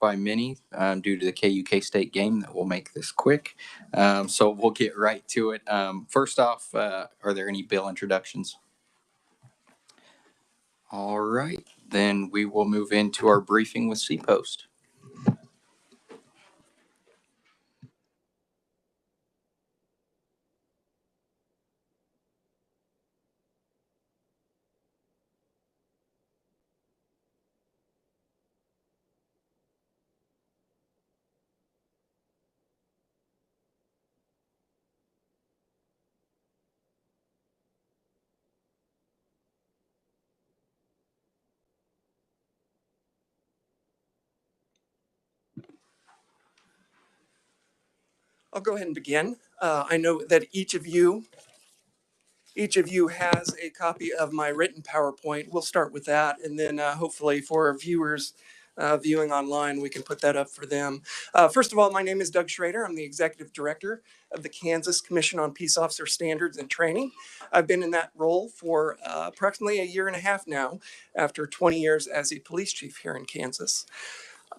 by many due to the KUK state game that will make this quick. So we'll get right to it. First off, are there any bill introductions? All right, then we will move into our briefing with CPost. I'll go ahead and begin. I know that each of you has a copy of my written PowerPoint. We'll start with that, and then hopefully for our viewers viewing online, we can put that up for them. First of all, my name is Doug Schrader. I'm the Executive Director of the Kansas Commission on Peace Officer Standards and Training. I've been in that role for approximately a year and a half now, after 20 years as a police chief here in Kansas.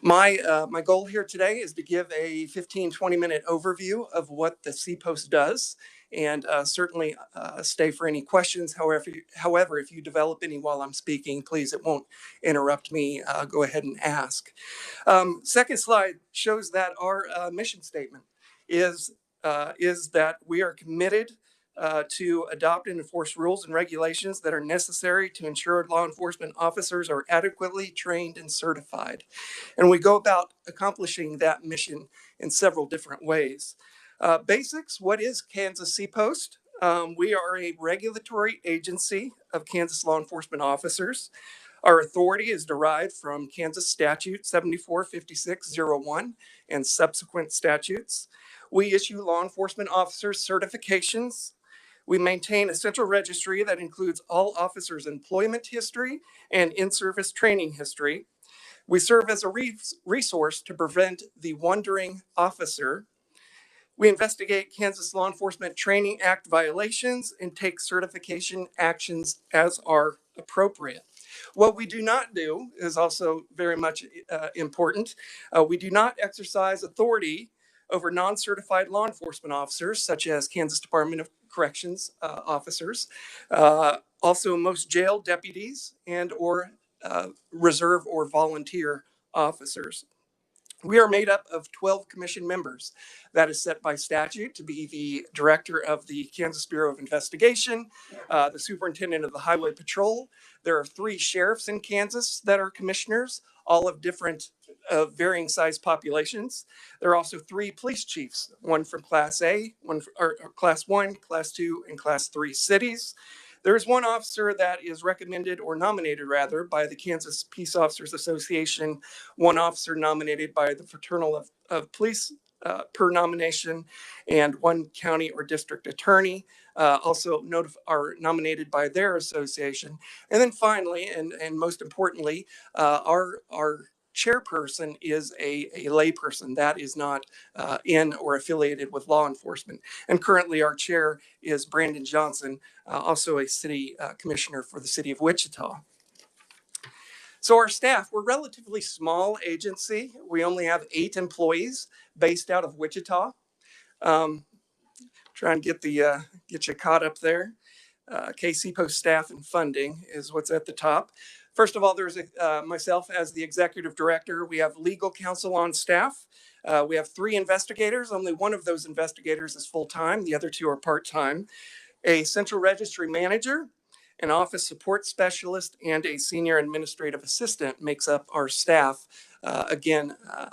My goal here today is to give a 15-20 minute overview of what the CPost does, and certainly stay for any questions. However, if you develop any while I'm speaking, please, it won't interrupt me. Go ahead and ask. Second slide shows that our mission statement is that we are committed to adopt and enforce rules and regulations that are necessary to ensure law enforcement officers are adequately trained and certified. And we go about accomplishing that mission in several different ways. Basics, what is Kansas CPost? We are a regulatory agency of Kansas law enforcement officers. Our authority is derived from Kansas Statute 745601 and subsequent statutes. We issue law enforcement officers certifications. We maintain a central registry that includes all officers' employment history and in-service training history. We serve as a resource to prevent the wandering officer. We investigate Kansas Law Enforcement Training Act violations and take certification actions as are appropriate. What we do not do is also very much important. We do not exercise authority over non-certified law enforcement officers, such as Kansas Department of Corrections officers, also most jail deputies and or reserve or volunteer officers. We are made up of 12 commission members. That is set by statute to be the director of the Kansas Bureau of Investigation, the superintendent of the Highway Patrol. There are 3 sheriffs in Kansas that are commissioners, all of different varying size populations. There are also 3 police chiefs, one from Class A, one or Class 1, Class 2, and Class 3 cities. There is 1 officer that is recommended or nominated rather by the Kansas Peace Officers Association, 1 officer nominated by the Fraternal of Police per nomination, and 1 county or district attorney also are nominated by their association. And then finally, and most importantly, our chairperson is a layperson that is not in or affiliated with law enforcement. And currently our chair is Brandon Johnson, also a city commissioner for the city of Wichita. So our staff, we're a relatively small agency. We only have 8 employees based out of Wichita. Try and get you caught up there. KCPost staff and funding is what's at the top. First of all, there's myself as the executive director. We have legal counsel on staff. We have 3 investigators. Only 1 of those investigators is full-time. The other 2 are part-time. A central registry manager, an office support specialist, and a senior administrative assistant makes up our staff,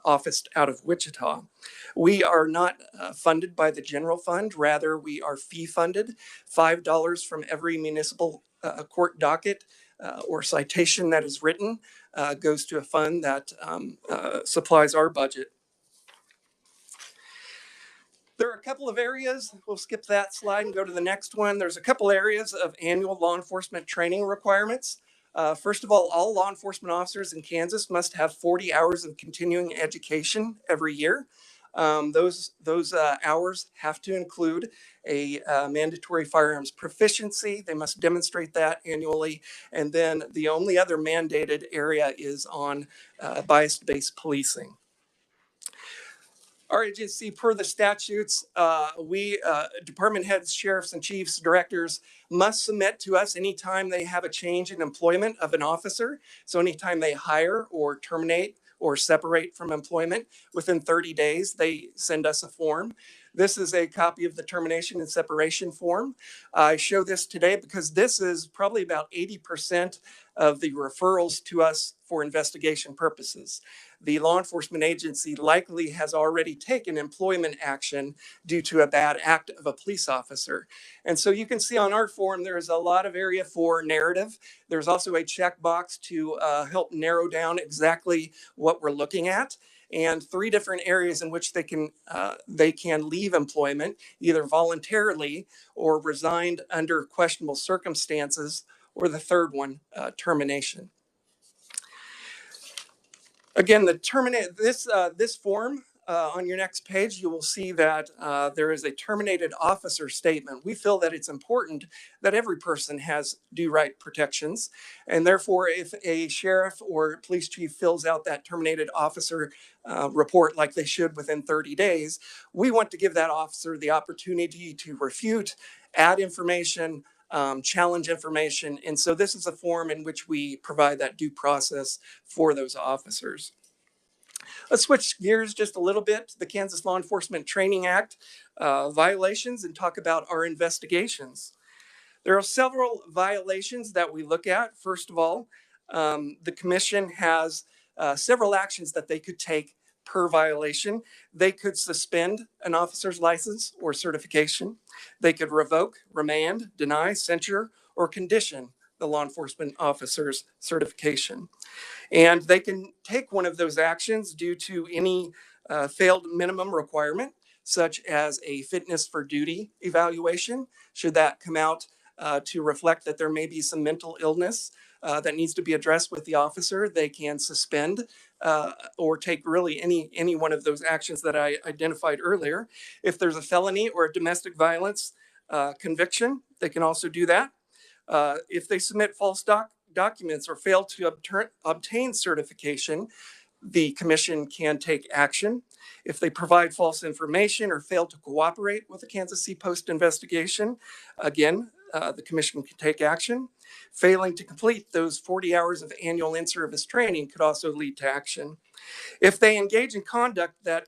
officed out of Wichita. We are not funded by the general fund. Rather, we are fee funded. $5 from every municipal court docket or citation that is written goes to a fund that supplies our budget. There are a couple of areas, we'll skip that slide and go to the next one. There's a couple areas of annual law enforcement training requirements. First of all law enforcement officers in Kansas must have 40 hours of continuing education every year. Those hours have to include a mandatory firearms proficiency. They must demonstrate that annually. And then the only other mandated area is on bias-based policing. Our agency, per the statutes, department heads, sheriffs, and chiefs, directors must submit to us anytime they have a change in employment of an officer. So anytime they hire or terminate or separate from employment within 30 days, they send us a form. This is a copy of the termination and separation form. I show this today because this is probably about 80% of the referrals to us for investigation purposes. The law enforcement agency likely has already taken employment action due to a bad act of a police officer. And so you can see on our form, there's a lot of area for narrative. There's also a checkbox to help narrow down exactly what we're looking at, and 3 different areas in which they can leave employment, either voluntarily or resigned under questionable circumstances, or the third one, termination. Again, this form on your next page, you will see that there is a terminated officer statement. We feel that it's important that every person has due right protections, and therefore, if a sheriff or police chief fills out that terminated officer report like they should within 30 days, we want to give that officer the opportunity to refute, add information, challenge information. And so this is a form in which we provide that due process for those officers. Let's switch gears just a little bit to the Kansas Law Enforcement Training Act violations and talk about our investigations. There are several violations that we look at. First of all, the commission has several actions that they could take per violation. They could suspend an officer's license or certification. They could revoke, remand, deny, censure, or condition the law enforcement officer's certification. And they can take one of those actions due to any failed minimum requirement, such as a fitness for duty evaluation. Should that come out to reflect that there may be some mental illness that needs to be addressed with the officer, they can suspend or take really any one of those actions that I identified earlier. If there's a felony or a domestic violence conviction, they can also do that. If they submit false documents or fail to obtain certification, the commission can take action. If they provide false information or fail to cooperate with the Kansas City Post investigation, again, the commission can take action. Failing to complete those 40 hours of annual in-service training could also lead to action. If they engage in conduct that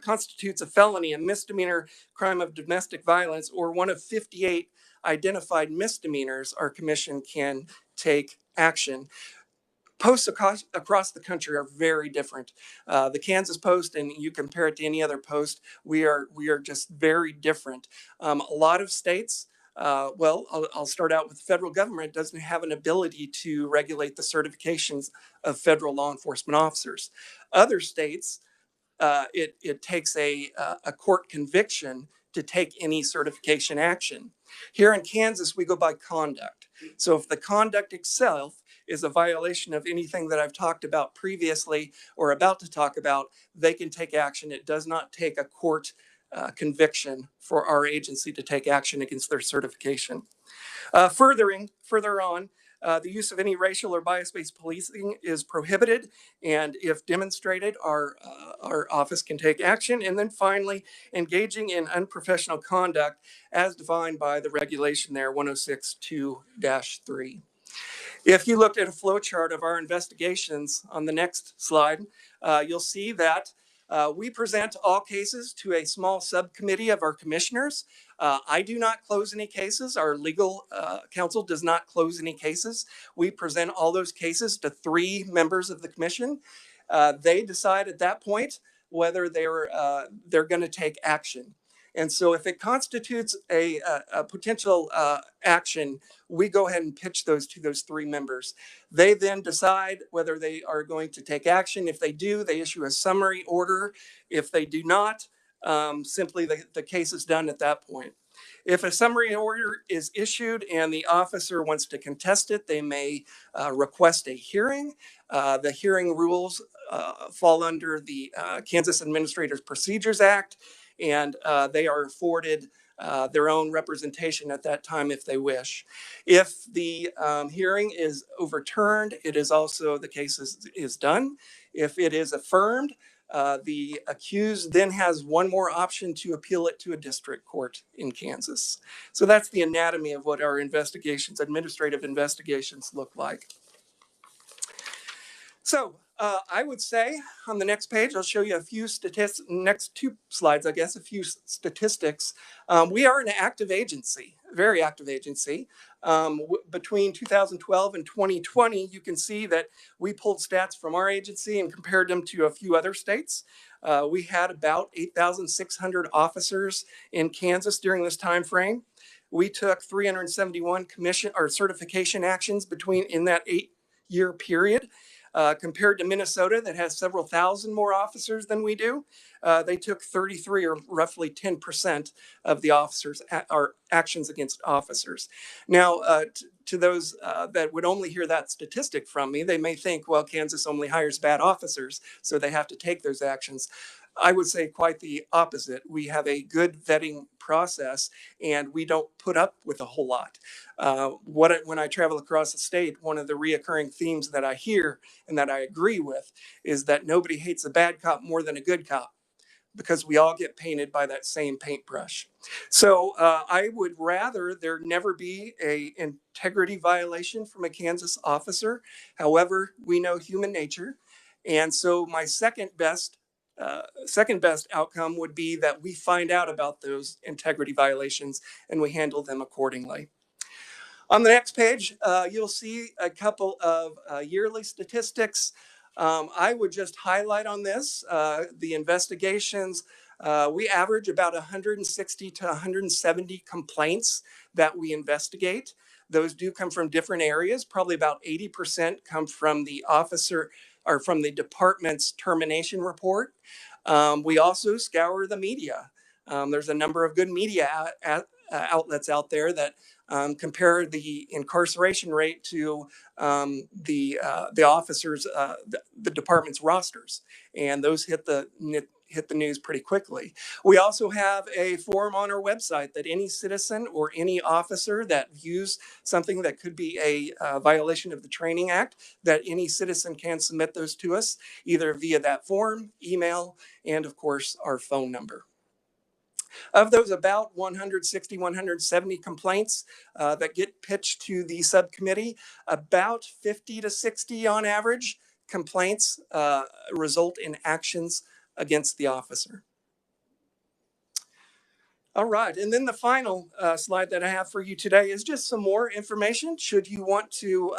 constitutes a felony, a misdemeanor crime of domestic violence, or one of 58 identified misdemeanors, our commission can take action. Posts across the country are very different. The Kansas Post, and you compare it to any other post, we are just very different. A lot of states, I'll start out with the federal government, doesn't have an ability to regulate the certifications of federal law enforcement officers. Other states, it takes a court conviction to take any certification action. Here in Kansas, we go by conduct. So if the conduct itself is a violation of anything that I've talked about previously or about to talk about, they can take action. It does not take a court conviction for our agency to take action against their certification. Further on, the use of any racial or bias-based policing is prohibited, and if demonstrated, our office can take action. And then finally, engaging in unprofessional conduct as defined by the regulation there, 106.2-3. If you looked at a flow chart of our investigations on the next slide, you'll see that we present all cases to a small subcommittee of our commissioners. I do not close any cases. Our legal counsel does not close any cases. We present all those cases to 3 members of the commission. They decide at that point whether they're going to take action. And so if it constitutes a potential action, we go ahead and pitch those to those 3 members. They then decide whether they are going to take action. If they do, they issue a summary order. If they do not, simply the case is done at that point. If a summary order is issued and the officer wants to contest it, they may request a hearing. The hearing rules fall under the Kansas Administrative Procedures Act, and they are afforded their own representation at that time if they wish. If the hearing is overturned, it is also, the case is done. If it is affirmed, the accused then has one more option to appeal it to a district court in Kansas. So that's the anatomy of what our investigations, administrative investigations, look like. So I would say on the next page, I'll show you a few statistics, next two slides, I guess, a few statistics. We are an active agency, very active agency. Between 2012 and 2020, you can see that we pulled stats from our agency and compared them to a few other states. We had about 8,600 officers in Kansas during this time frame. We took 371 commission or certification actions in that 8-year period. Compared to Minnesota, that has several thousand more officers than we do, they took 33, or roughly 10% of the officers or actions against officers. Now, to those that would only hear that statistic from me, they may think, well, Kansas only hires bad officers, so they have to take those actions. I would say quite the opposite. We have a good vetting process, and we don't put up with a whole lot. When I travel across the state, one of the reoccurring themes that I hear and that I agree with is that nobody hates a bad cop more than a good cop, because we all get painted by that same paintbrush. So I would rather there never be an integrity violation from a Kansas officer. However, we know human nature. And so my second best outcome would be that we find out about those integrity violations and we handle them accordingly. On the next page, you'll see a couple of yearly statistics. I would just highlight on this, the investigations. We average about 160 to 170 complaints that we investigate. Those do come from different areas. Probably about 80% come from the officer or from the department's termination report. We also scour the media. There's a number of good media outlets out there that compare the incarceration rate to the officers, the department's rosters, and those hit the news pretty quickly. We also have a form on our website that any citizen or any officer that views something that could be a violation of the Training Act, that any citizen can submit those to us, either via that form, email, and of course our phone number. Of those about 160, 170 complaints that get pitched to the subcommittee, about 50 to 60 on average complaints result in actions against the officer. All right, and then the final slide that I have for you today is just some more information. Should you want to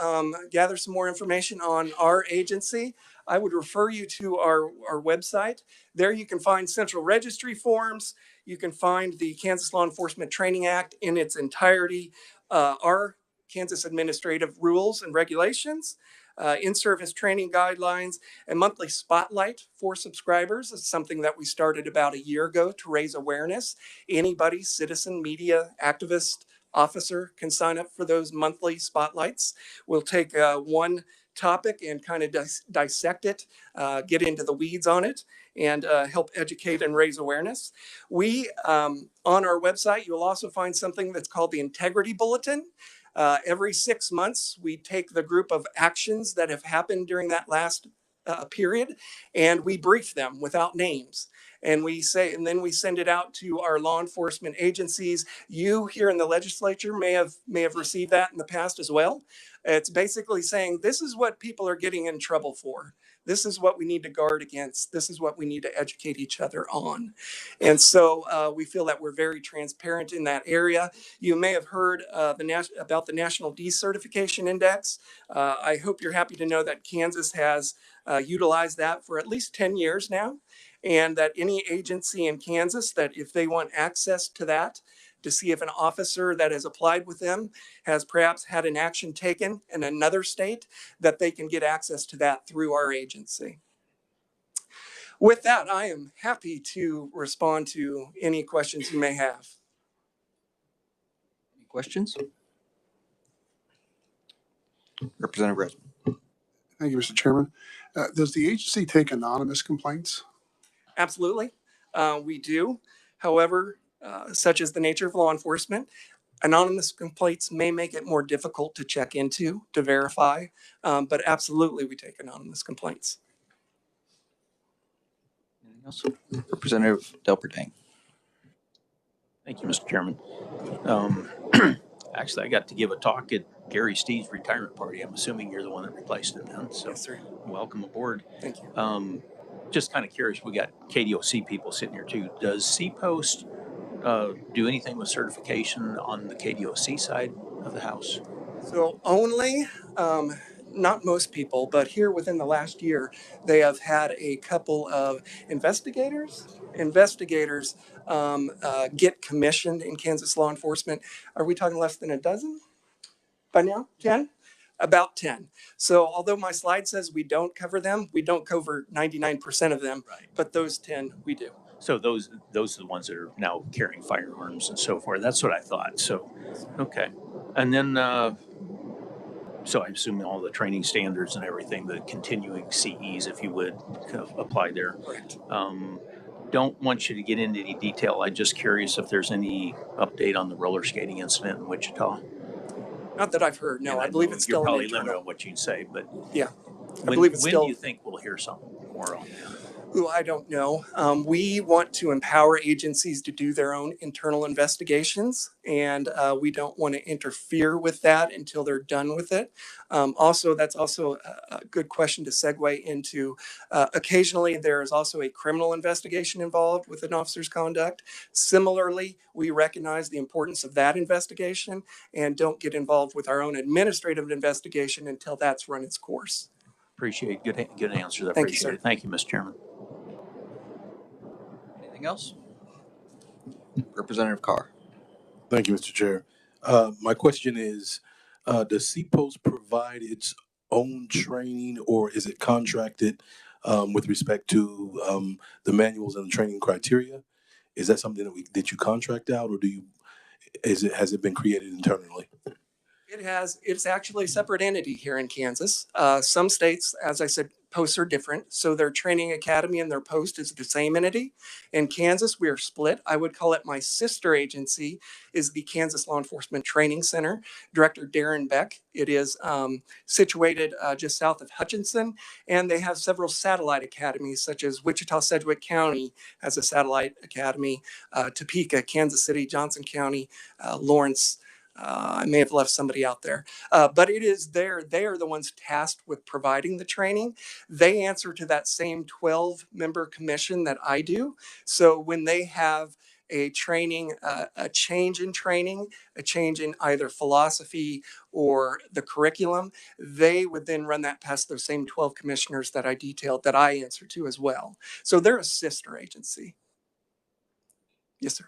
gather some more information on our agency, I would refer you to our website. There you can find central registry forms. You can find the Kansas Law Enforcement Training Act in its entirety, our Kansas administrative rules and regulations, in-service training guidelines, and monthly spotlight for subscribers. It's something that we started about a year ago to raise awareness. Anybody, citizen, media, activist, officer can sign up for those monthly spotlights. We'll take one topic and kind of dissect it, get into the weeds on it, and help educate and raise awareness. We, on our website, you'll also find something that's called the Integrity Bulletin. Every 6 months, we take the group of actions that have happened during that last period, and we brief them without names. And then we send it out to our law enforcement agencies. You here in the legislature may have received that in the past as well. It's basically saying, this is what people are getting in trouble for. This is what we need to guard against. This is what we need to educate each other on. And so we feel that we're very transparent in that area. You may have heard about the National Decertification Index. I hope you're happy to know that Kansas has utilized that for at least 10 years now, and that any agency in Kansas, that if they want access to that, to see if an officer that has applied with them has perhaps had an action taken in another state, that they can get access to that through our agency. With that, I am happy to respond to any questions you may have. Any questions? Representative Resman. Thank you, Mr. Chairman. Does the agency take anonymous complaints? Absolutely, we do. However, such as the nature of law enforcement. Anonymous complaints may make it more difficult to check into, to verify, but absolutely we take anonymous complaints. Anything else? Representative Delperdang. Thank you, Mr. Chairman. Actually, I got to give a talk at Gary Steve's retirement party. I'm assuming you're the one that replaced him then. So Yes, sir. welcome aboard. Thank you. Just kind of curious, we got KDOC people sitting here too. Does CPost do anything with certification on the KDOC side of the house? So only, not most people, but here within the last year, they have had a couple of investigators get commissioned in Kansas law enforcement. Are we talking less than a dozen by now? 10? About 10. So although my slide says we don't cover them, we don't cover 99% of them, Right. but those 10 we do. So those are the ones that are now carrying firearms and so forth. That's what I thought. So, okay. And then, so I assume all the training standards and everything, the continuing CEs, if you would, apply there. Correct. Don't want you to get into any detail. I'm just curious if there's any update on the roller skating incident in Wichita. Not that I've heard. No, I believe it's still you're probably an internal. limited on what you can say, but Yeah, when, believe it's when still. do you think we'll hear something more on that? Ooh, I don't know. We want to empower agencies to do their own internal investigations, and we don't want to interfere with that until they're done with it. Also, that's also a good question to segue into. Occasionally, there is also a criminal investigation involved with an officer's conduct. Similarly, we recognize the importance of that investigation and don't get involved with our own administrative investigation until that's run its course. Appreciate good answers. I Thank you, appreciate sir. it. Thank you, Mr. Chairman. Anything else? Representative Carr. Thank you, Mr. Chair. My question is, does CPost provide its own training, or is it contracted with respect to the manuals and the training criteria? Is that something that you contract out, or has it been created internally? It's actually a separate entity here in Kansas. Some states, as I said, posts are different. So their training academy and their post is the same entity. In Kansas, we are split. I would call it my sister agency is the Kansas Law Enforcement Training Center. Director Darren Beck. It is situated just south of Hutchinson, and they have several satellite academies, such as Wichita Sedgwick County has a satellite academy, Topeka, Kansas City, Johnson County, Lawrence. I may have left somebody out there, but it is there. They are the ones tasked with providing the training. They answer to that same 12-member commission that I do. So when they have a training, a change in training, a change in either philosophy or the curriculum, they would then run that past those same 12 commissioners that I detailed that I answer to as well. So they're a sister agency. Yes, sir.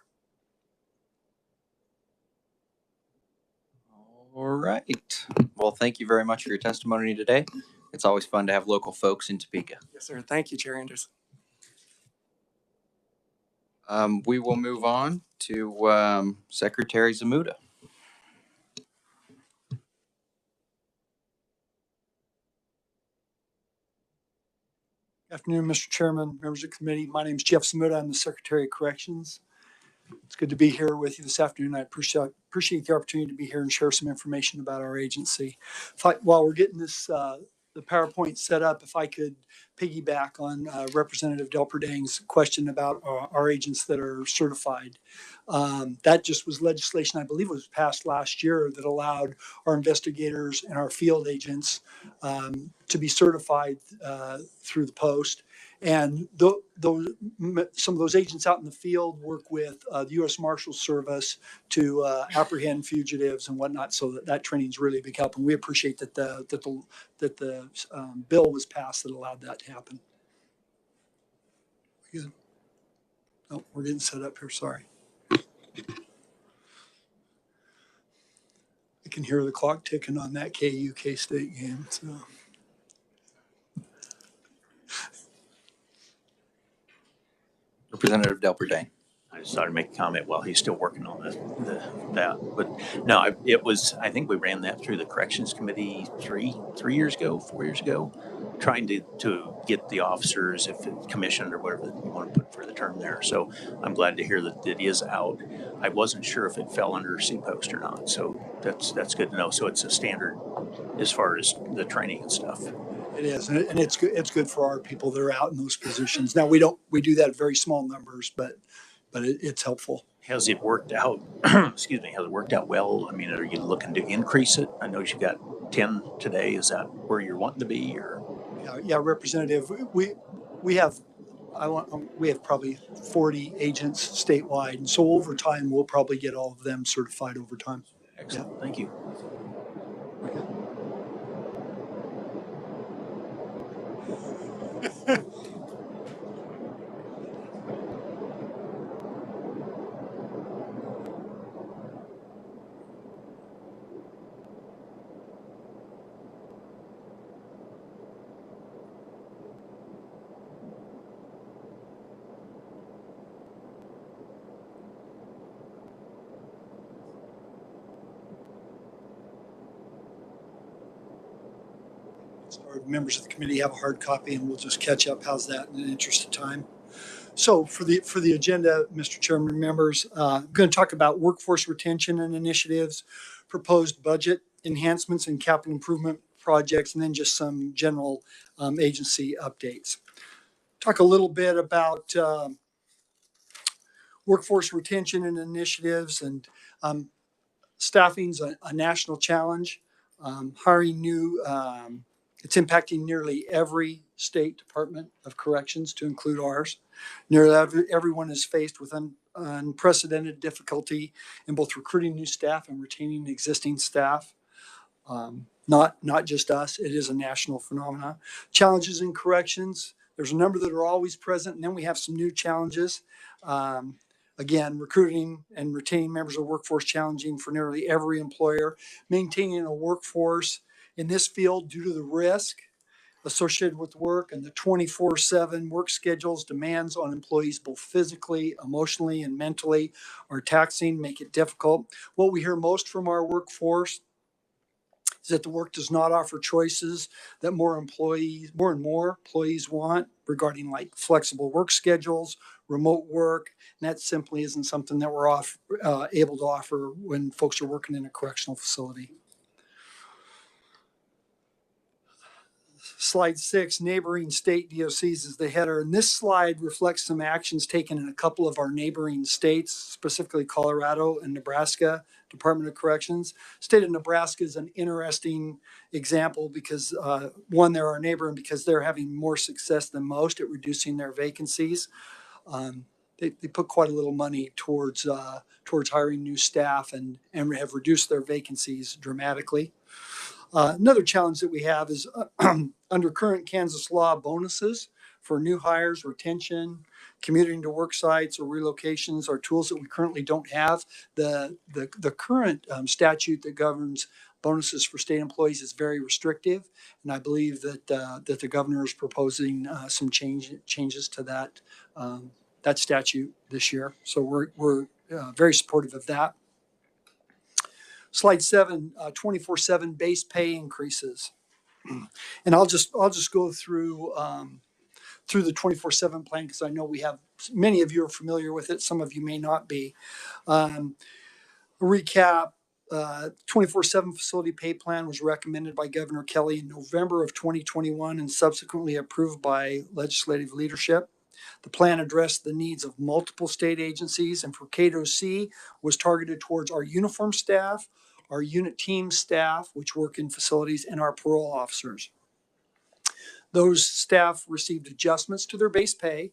All right. Well, thank you very much for your testimony today. It's always fun to have local folks in Topeka. Yes, sir. Thank you, Chair Anderson. We will move on to Secretary Zamuda. Afternoon, Mr. Chairman, members of the committee. My name is Jeff Zamuda. I'm the Secretary of Corrections. It's good to be here with you this afternoon. I appreciate the opportunity to be here and share some information about our agency. While we're getting this the PowerPoint set up, if I could piggyback on Representative Delperdang's question about our agents that are certified. That just was legislation, I believe it was passed last year, that allowed our investigators and our field agents to be certified through the post. And some of those agents out in the field work with the U.S. Marshals Service to apprehend fugitives and whatnot. So that training is really a big help, and we appreciate that the bill was passed that allowed that to happen. Good. Oh, we're getting set up here. Sorry. I can hear the clock ticking on that K-State game. So. Representative Delperdang. just thought I'd make a comment while he's still working on that. But no, I think we ran that through the corrections committee 4 years ago, trying to get the officers, if it's commissioned or whatever you want to put for the term there. So I'm glad to hear that it is out. I wasn't sure if it fell under C-Post or not. So that's good to know. So it's a standard as far as the training and stuff. It is, and it's good. It's good for our people that are out in those positions. Now we do that at very small numbers, but it's helpful. Has it worked out? Excuse me. Has it worked out well? I mean, are you looking to increase it? I know you got 10 today. Is that where you're wanting to be, or? Yeah, Representative. We have we have probably 40 agents statewide, and so over time we'll probably get all of them certified over time. Excellent. Yeah. Thank you. Our members of the committee have a hard copy, and we'll just catch up. How's that in the interest of time? So for the agenda, Mr. Chairman, members, I'm going to talk about workforce retention and initiatives, proposed budget enhancements and capital improvement projects, and then just some general agency updates. Talk a little bit about workforce retention and initiatives, and staffing's a national challenge. Hiring new, it's impacting nearly every state Department of Corrections, to include ours. Nearly everyone is faced with unprecedented difficulty in both recruiting new staff and retaining existing staff. Not just us, it is a national phenomenon. Challenges in corrections, there's a number that are always present, and then we have some new challenges. Again, recruiting and retaining members of the workforce challenging for nearly every employer. Maintaining a workforce in this field due to the risk associated with work and the 24/7 work schedules, demands on employees both physically, emotionally, and mentally are taxing, make it difficult. What we hear most from our workforce is that the work does not offer choices that more and more employees want regarding like flexible work schedules, remote work, and that simply isn't something that we're able to offer when folks are working in a correctional facility. Slide 6, neighboring state DOCs is the header. And this slide reflects some actions taken in a couple of our neighboring states, specifically Colorado and Nebraska Department of Corrections. State of Nebraska is an interesting example because one, they're our neighbor, and because they're having more success than most at reducing their vacancies. They put quite a little money towards hiring new staff and have reduced their vacancies dramatically. Another challenge that we have is under current Kansas law, bonuses for new hires, retention, commuting to work sites or relocations are tools that we currently don't have. The current statute that governs bonuses for state employees is very restrictive, and I believe that the governor is proposing some changes to that statute this year. So we're very supportive of that. Slide 7, 24/7 base pay increases. And I'll just go through the 24/7 plan because I know we have many of you are familiar with it. Some of you may not be. Recap, 24/7 facility pay plan was recommended by Governor Kelly in November of 2021 and subsequently approved by legislative leadership. The plan addressed the needs of multiple state agencies, and for ks.gov was targeted towards our uniform staff, our unit team staff, which work in facilities, and our parole officers. Those staff received adjustments to their base pay,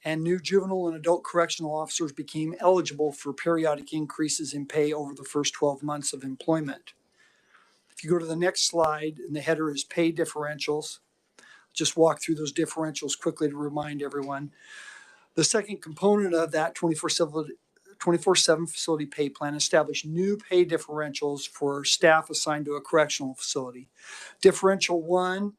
and new juvenile and adult correctional officers became eligible for periodic increases in pay over the first 12 months of employment. If you go to the next slide, and the header is pay differentials, just walk through those differentials quickly to remind everyone. The second component of that 24/7 facility pay plan established new pay differentials for staff assigned to a correctional facility. Differential 1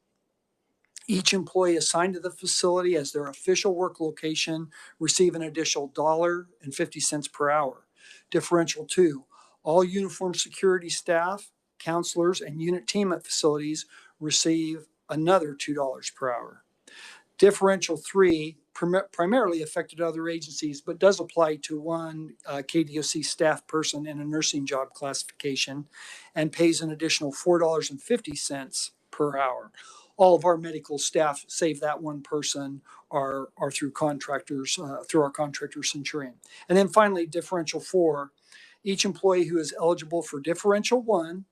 Each employee assigned to the facility as their official work location receive an additional $1.50 per hour. Differential 2, all uniformed security staff, counselors, and unit team at facilities receive another $2 per hour. Differential 3 primarily affected other agencies, but does apply to one KDOC staff person in a nursing job classification and pays an additional $4.50 per hour. All of our medical staff, save that one person, are through contractors, through our contractor Centurion. And then finally, differential 4, each employee who is eligible for differential 1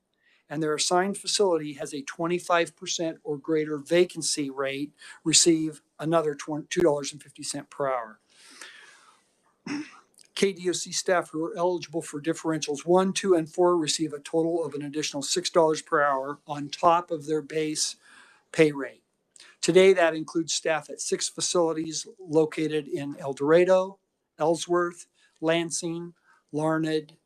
and their assigned facility has a 25% or greater vacancy rate receive another $2.50 per hour. KDOC staff who are eligible for differentials 1, 2, and 4 receive a total of an additional $6 per hour on top of their base pay rate. Today, that includes staff at 6 facilities located in El Dorado, Ellsworth, Lansing, Larned,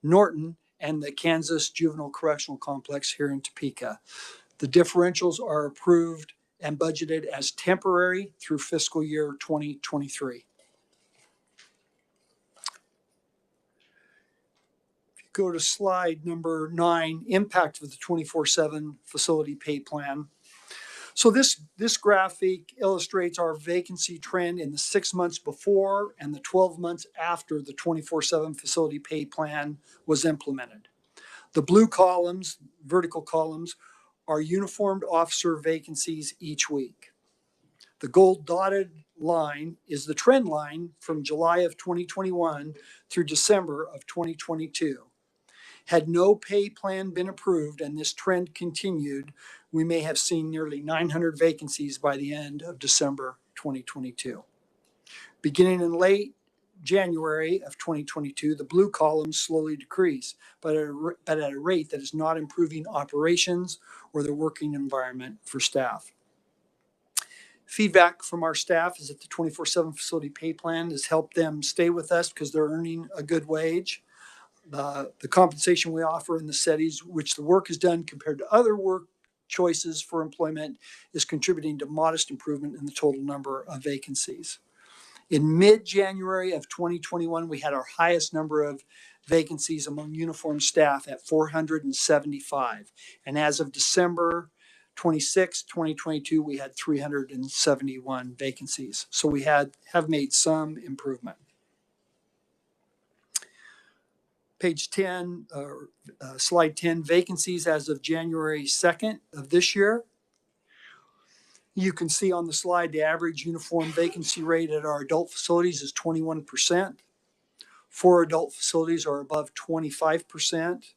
Norton, and the Kansas Juvenile Correctional Complex here in Topeka. The differentials are approved and budgeted as temporary through fiscal year 2023. If you go to slide number 9, impact of the 24/7 facility pay plan. So this graphic illustrates our vacancy trend in the 6 months before and the 12 months after the 24/7 facility pay plan was implemented. The blue columns, vertical columns, are uniformed officer vacancies each week. The gold dotted line is the trend line from July of 2021 through December of 2022. Had no pay plan been approved and this trend continued, we may have seen nearly 900 vacancies by the end of December 2022. Beginning in late January of 2022, the blue columns slowly decrease, but at a rate that is not improving operations or the working environment for staff. Feedback from our staff is that the 24/7 facility pay plan has helped them stay with us because they're earning a good wage. The compensation we offer in the cities, which the work is done compared to other work choices for employment, is contributing to modest improvement in the total number of vacancies. In mid-January of 2021, we had our highest number of vacancies among uniformed staff at 475. And as of December 26, 2022, we had 371 vacancies. So we have made some improvement. Page 10, slide 10, vacancies as of January 2nd of this year. You can see on the slide the average uniform vacancy rate at our adult facilities is 21%. 4 adult facilities are above 25%.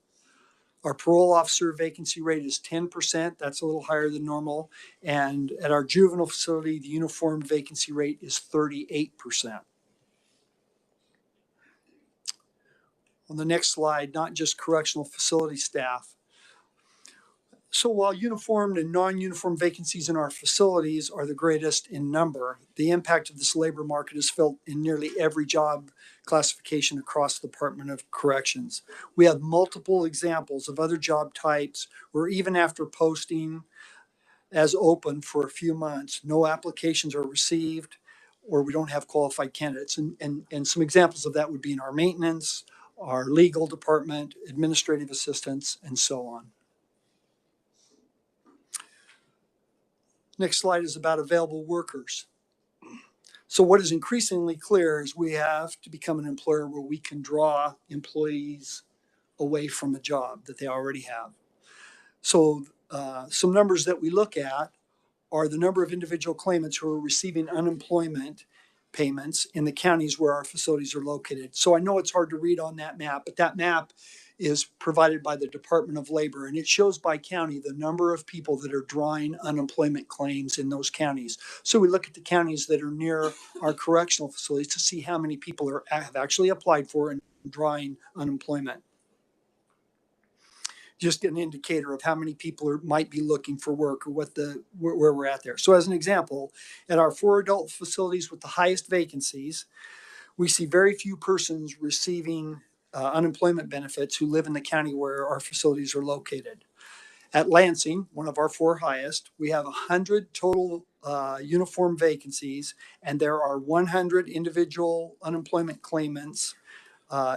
Our parole officer vacancy rate is 10%. That's a little higher than normal. And at our juvenile facility, the uniform vacancy rate is 38%. On the next slide, not just correctional facility staff. So while uniformed and non-uniform vacancies in our facilities are the greatest in number, the impact of this labor market is felt in nearly every job classification across the Department of Corrections. We have multiple examples of other job types where even after posting as open for a few months, no applications are received or we don't have qualified candidates. And some examples of that would be in our maintenance, our legal department, administrative assistants, and so on. Next slide is about available workers. So what is increasingly clear is we have to become an employer where we can draw employees away from a job that they already have. So some numbers that we look at are the number of individual claimants who are receiving unemployment payments in the counties where our facilities are located. So I know it's hard to read on that map, but that map is provided by the Department of Labor, and it shows by county the number of people that are drawing unemployment claims in those counties. So we look at the counties that are near our correctional facilities to see how many people have actually applied for and drawing unemployment. Just an indicator of how many people might be looking for work or where we're at there. So as an example, at our 4 adult facilities with the highest vacancies, we see very few persons receiving unemployment benefits who live in the county where our facilities are located. At Lansing, one of our 4 highest, we have 100 total uniform vacancies, and there are 100 individual unemployment claimants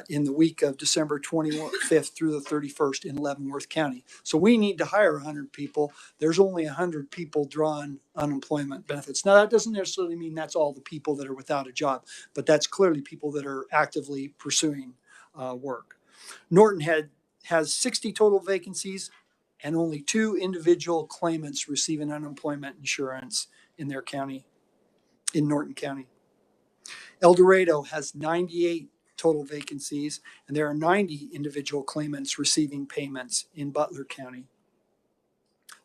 in the week of December 25th through the 31st in Leavenworth County. So we need to hire 100 people. There's only 100 people drawing unemployment benefits. Now, that doesn't necessarily mean that's all the people that are without a job, but that's clearly people that are actively pursuing work. Norton has 60 total vacancies and only 2 individual claimants receiving unemployment insurance in their county, in Norton County. El Dorado has 98 total vacancies, and there are 90 individual claimants receiving payments in Butler County.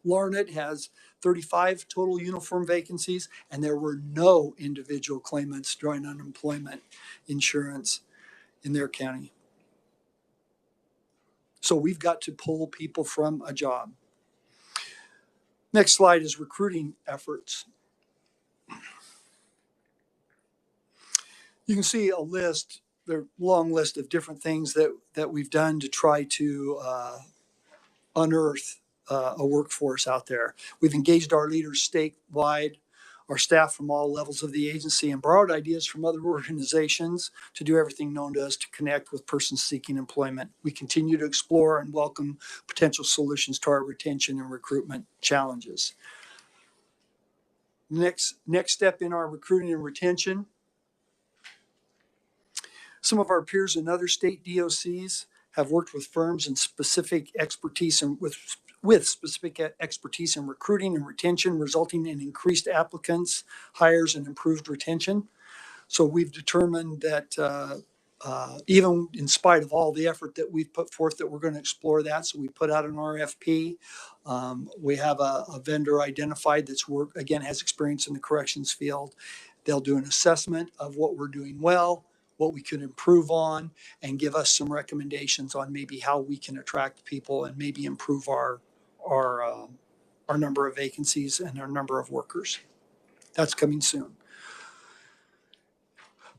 Larned has 35 total uniform vacancies, and there were no individual claimants drawing unemployment insurance in their county. So we've got to pull people from a job. Next slide is recruiting efforts. You can see a list, the long list of different things that we've done to try to unearth a workforce out there. We've engaged our leaders statewide, our staff from all levels of the agency, and borrowed ideas from other organizations to do everything known to us to connect with persons seeking employment. We continue to explore and welcome potential solutions to our retention and recruitment challenges. Next step in our recruiting and retention. Some of our peers in other state DOCs have worked with firms and specific expertise and with specific expertise in recruiting and retention, resulting in increased applicants, hires, and improved retention. So we've determined that even in spite of all the effort that we've put forth, that we're going to explore that. So we put out an RFP. We have a vendor identified that's has experience in the corrections field. They'll do an assessment of what we're doing well, what we could improve on, and give us some recommendations on maybe how we can attract people and maybe improve our number of vacancies and our number of workers. That's coming soon.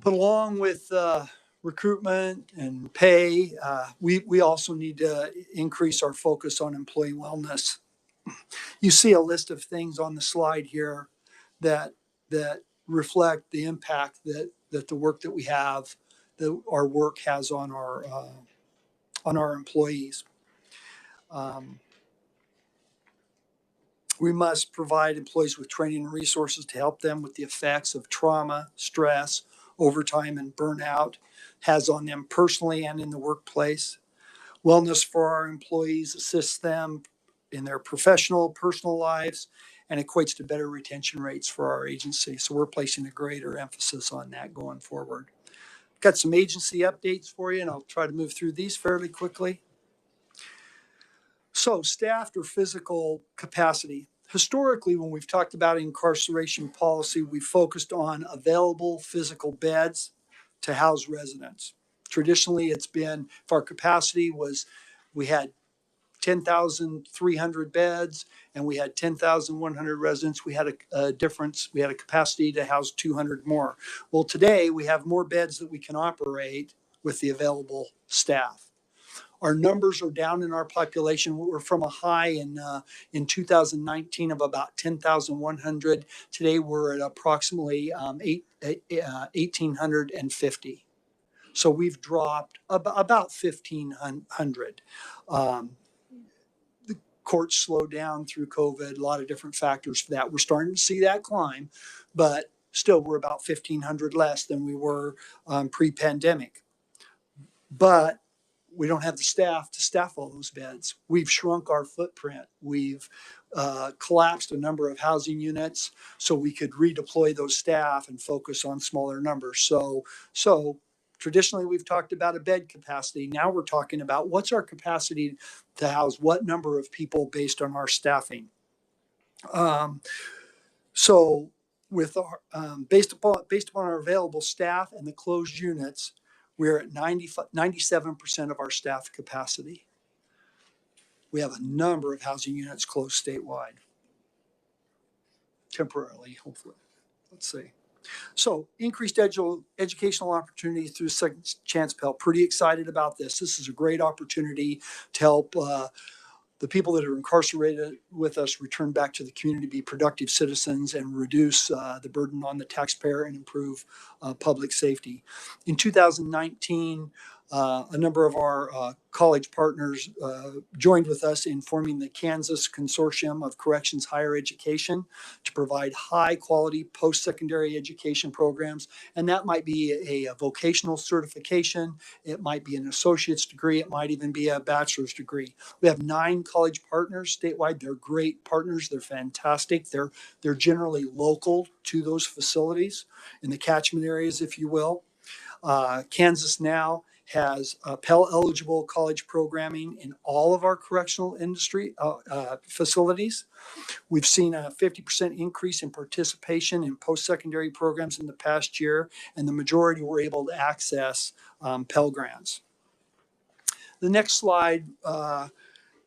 But along with recruitment and pay, we also need to increase our focus on employee wellness. You see a list of things on the slide here that reflect the impact that the work that we have, that our work has on our employees. We must provide employees with training and resources to help them with the effects of trauma, stress, overtime, and burnout has on them personally and in the workplace. Wellness for our employees assists them in their professional, personal lives, and equates to better retention rates for our agency. So we're placing a greater emphasis on that going forward. Got some agency updates for you, and I'll try to move through these fairly quickly. So staffed or physical capacity. Historically, when we've talked about incarceration policy, we focused on available physical beds to house residents. Traditionally, it's been, if our capacity was, we had 10,300 beds and we had 10,100 residents, we had a difference. We had a capacity to house 200 more. Well, today we have more beds that we can operate with the available staff. Our numbers are down in our population. We're from a high in 2019 of about 10,100. Today we're at approximately 1,850. So we've dropped about 1,500. The courts slowed down through COVID, a lot of different factors for that. We're starting to see that climb, but still we're about 1,500 less than we were pre-pandemic. But we don't have the staff to staff all those beds. We've shrunk our footprint. We've collapsed a number of housing units so we could redeploy those staff and focus on smaller numbers. So traditionally we've talked about a bed capacity. Now we're talking about what's our capacity to house what number of people based on our staffing. So with our based upon our available staff and the closed units, we're at 97% of our staff capacity. We have a number of housing units closed statewide. Temporarily, hopefully. Let's see. So increased educational opportunities through Second Chance Pell. Pretty excited about this. This is a great opportunity to help The people that are incarcerated with us return back to the community, be productive citizens, and reduce the burden on the taxpayer and improve public safety. In 2019, a number of our college partners joined with us in forming the Kansas Consortium of Corrections Higher Education to provide high quality post-secondary education programs. And that might be a vocational certification, it might be an associate's degree, it might even be a bachelor's degree. We have 9 college partners statewide. They're great partners, they're fantastic. They're generally local to those facilities in the catchment areas, if you will. Kansas now has Pell eligible college programming in all of our correctional industry facilities. We've seen a 50% increase in participation in post-secondary programs in the past year, and the majority were able to access Pell grants. The next slide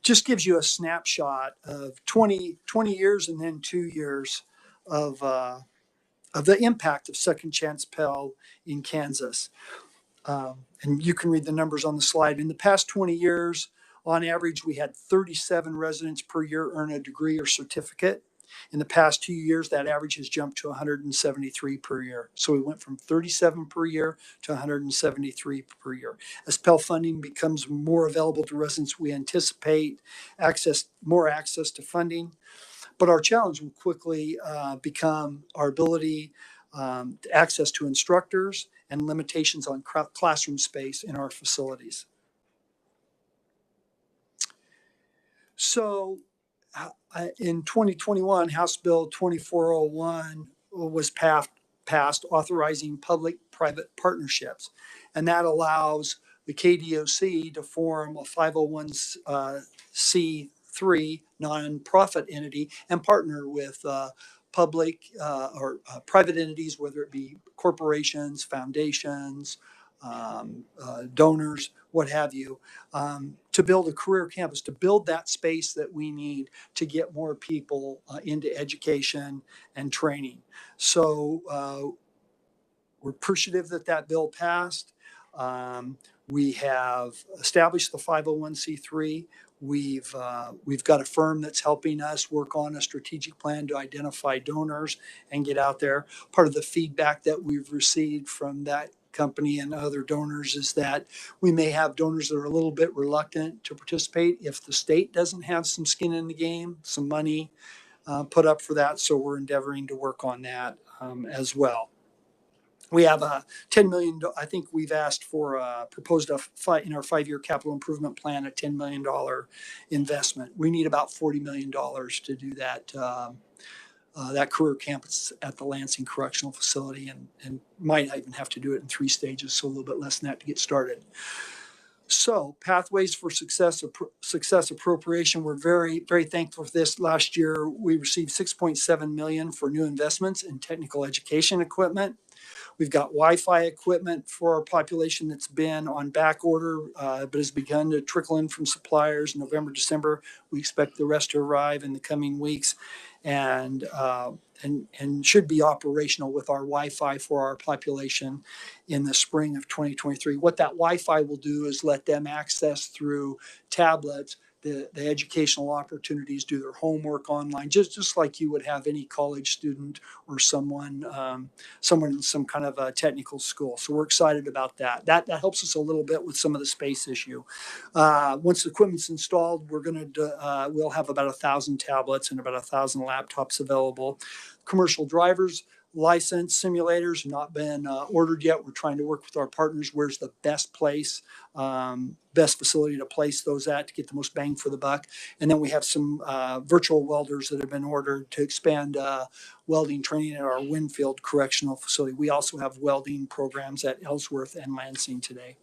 just gives you a snapshot of 20 years and then 2 years of the impact of Second Chance Pell in Kansas. And you can read the numbers on the slide. In the past 20 years, on average, we had 37 residents per year earn a degree or certificate. In the past 2 years, that average has jumped to 173 per year. So we went from 37 per year to 173 per year. As Pell funding becomes more available to residents, we anticipate more access to funding. But our challenge will quickly become our ability access to instructors and limitations on classroom space in our facilities. So in 2021, House Bill 2401 was passed authorizing public-private partnerships. And that allows the KDOC to form a 501c3 nonprofit entity and partner with public or private entities, whether it be corporations, foundations, donors, what have you, to build a career campus, to build that space that we need to get more people into education and training. So we're appreciative that that bill passed. We have established the 501c3. We've got a firm that's helping us work on a strategic plan to identify donors and get out there. Part of the feedback that we've received from that company and other donors is that we may have donors that are a little bit reluctant to participate if the state doesn't have some skin in the game, some money put up for that. So we're endeavoring to work on that as well. We have a $10 million, I think we've asked for, proposed in our 5-year capital improvement plan, a $10 million investment. We need about $40 million to do that, that career campus at the Lansing Correctional Facility, and might even have to do it in 3 stages, so a little bit less than that to get started. So pathways for success appropriation. We're very, very thankful for this. Last year, we received $6.7 million for new investments in technical education equipment. We've got Wi-Fi equipment for our population that's been on back order, but has begun to trickle in from suppliers in November, December. We expect the rest to arrive in the coming weeks, and should be operational with our Wi-Fi for our population in the spring of 2023. What that Wi-Fi will do is let them access through tablets the educational opportunities, do their homework online, just like you would have any college student or someone in some kind of a technical school. So we're excited about that. That helps us a little bit with some of the space issue. Once the equipment's installed, we'll have about 1,000 tablets and about 1,000 laptops available. Commercial driver's license simulators have not been ordered yet. We're trying to work with our partners. Where's the best place, best facility to place those at to get the most bang for the buck? And then we have some virtual welders that have been ordered to expand welding training at our Winfield Correctional Facility. We also have welding programs at Ellsworth and Lansing today.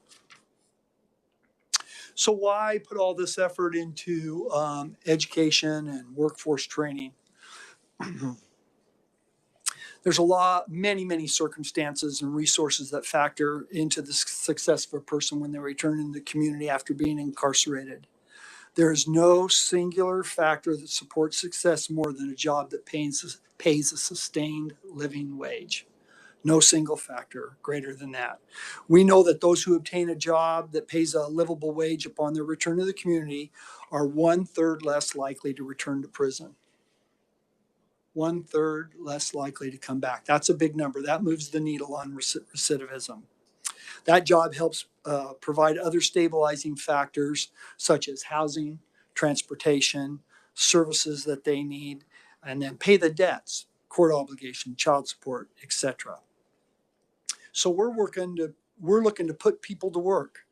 So why put all this effort into education and workforce training? There's many circumstances and resources that factor into the success of a person when they return into the community after being incarcerated. There is no singular factor that supports success more than a job that pays a sustained living wage. No single factor greater than that. We know that those who obtain a job that pays a livable wage upon their return to the community are 1/3 less likely to return to prison. 1/3 less likely to come back. That's a big number. That moves the needle on recidivism. That job helps provide other stabilizing factors such as housing, transportation, services that they need, and then pay the debts, court obligation, child support, etc. So we're looking to put people to work.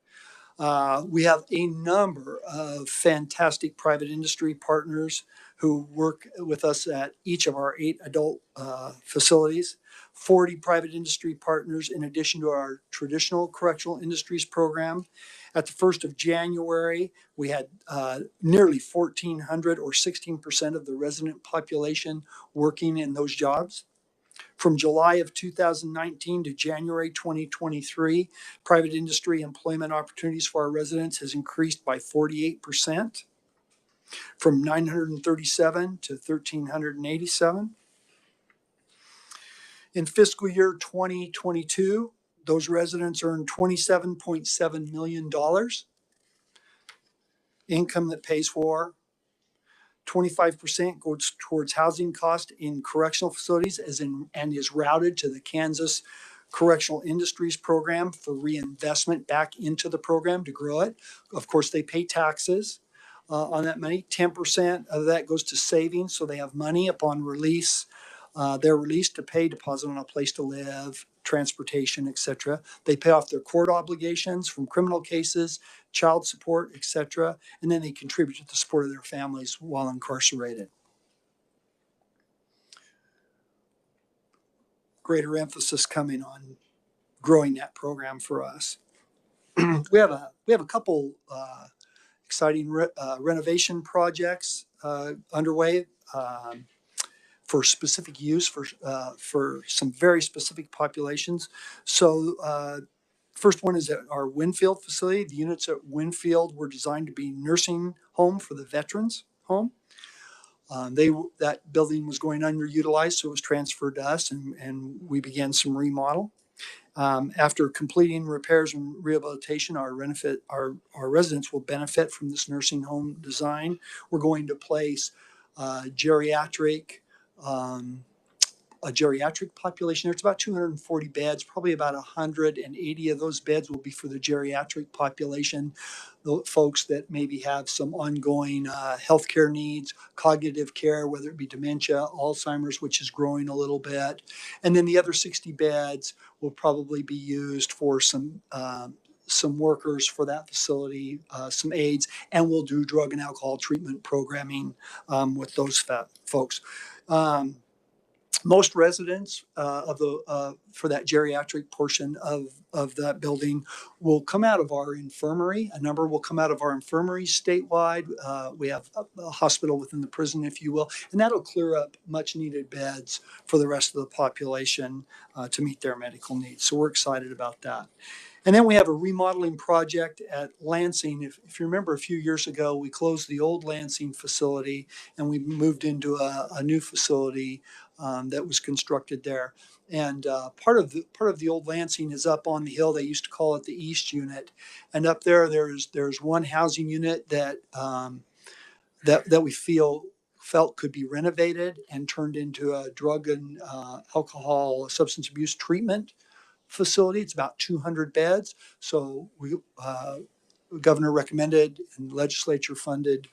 We have a number of fantastic private industry partners who work with us at each of our 8 adult facilities, 40 private industry partners in addition to our traditional correctional industries program. At the 1st of January, we had nearly 1,400 or 16% of the resident population working in those jobs. From July of 2019 to January 2023, private industry employment opportunities for our residents has increased by 48%, from 937 to 1,387. In fiscal year 2022, those residents earned $27.7 million, income that pays for 25% goes towards housing cost in correctional facilities and is routed to the Kansas Correctional Industries Program for reinvestment back into the program to grow it. Of course, they pay taxes on that money. 10% of that goes to savings, so they have money upon release. They're released to pay deposit on a place to live, transportation, etc. They pay off their court obligations from criminal cases, child support, etc., and then they contribute to the support of their families while incarcerated. Greater emphasis coming on growing that program for us. We have a couple exciting renovation projects underway. For specific use for some very specific populations. So first one is at our Winfield facility. The units at Winfield were designed to be nursing home for the veterans home. That building was going underutilized, so it was transferred to us, and we began some remodel. After completing repairs and rehabilitation, our residents will benefit from this nursing home design. We're going to place a geriatric population there. It's about 240 beds, probably about 180 of those beds will be for the geriatric population, the folks that maybe have some ongoing healthcare needs, cognitive care, whether it be dementia, Alzheimer's, which is growing a little bit. And then the other 60 beds will probably be used for some workers for that facility, some aides, and we'll do drug and alcohol treatment programming with those folks. Most residents for that geriatric portion of that building will come out of our infirmary. A number will come out of our infirmary statewide. We have a hospital within the prison, if you will, and that'll clear up much needed beds for the rest of the population to meet their medical needs. So we're excited about that. And then we have a remodeling project at Lansing. If you remember, a few years ago, we closed the old Lansing facility and we moved into a new facility that was constructed there. And part of the old Lansing is up on the hill. They used to call it the East Unit. And up there's one housing unit that we felt could be renovated and turned into a drug and alcohol substance abuse treatment facility. It's about 200 beds. So the governor recommended and the legislature funded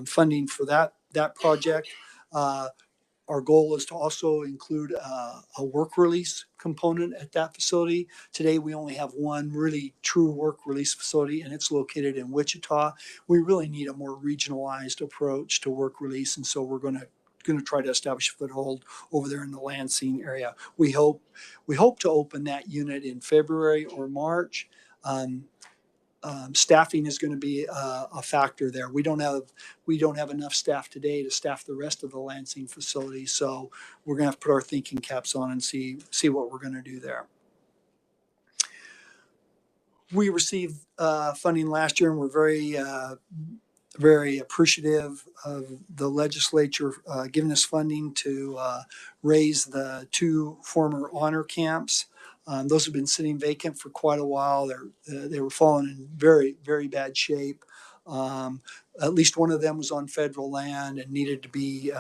funding for that project. Our goal is to also include a work release component at that facility. Today, we only have one really true work release facility, and it's located in Wichita. We really need a more regionalized approach to work release, and so we're going to try to establish a foothold over there in the Lansing area. We hope to open that unit in February or March. Staffing is going to be a factor there. We don't have enough staff today to staff the rest of the Lansing facility, so we're going to have to put our thinking caps on and see what we're going to do there. We received funding last year, and we're very very appreciative of the legislature giving us funding to raise the 2 former honor camps. Those have been sitting vacant for quite a while. They were falling in very, very bad shape. At least one of them was on federal land and needed to be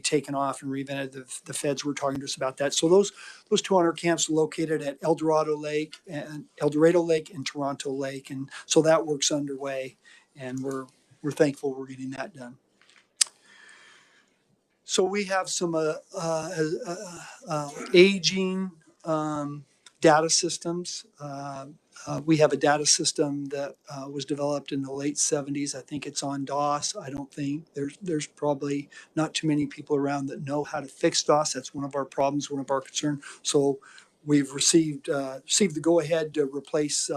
taken off and reinvented. The feds were talking to us about that. So those 2 honor camps are located at El Dorado Lake and Toronto Lake, and so that work's underway, and we're thankful we're getting that done. So we have some aging data systems. We have a data system that was developed in the late 70s. I think it's on DOS. I don't think there's probably not too many people around that know how to fix DOS. That's one of our problems, one of our concerns. So we've received the go-ahead to replace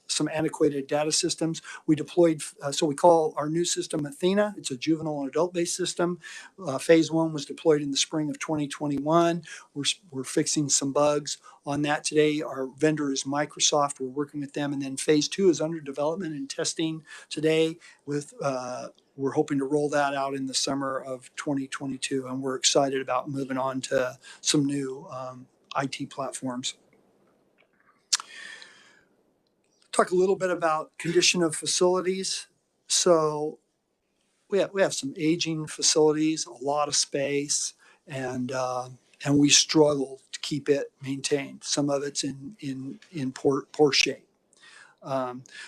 some antiquated data systems. We deployed, so we call our new system Athena. It's a juvenile and adult-based system. Phase 1 was deployed in the spring of 2021. We're fixing some bugs on that today. Our vendor is Microsoft. We're working with them. And then Phase 2 is under development and testing today with, we're hoping to roll that out in the summer of 2022. And we're excited about moving on to some new IT platforms. Talk a little bit about condition of facilities. So we have some aging facilities, a lot of space, and we struggle to keep it maintained. Some of it's in poor shape.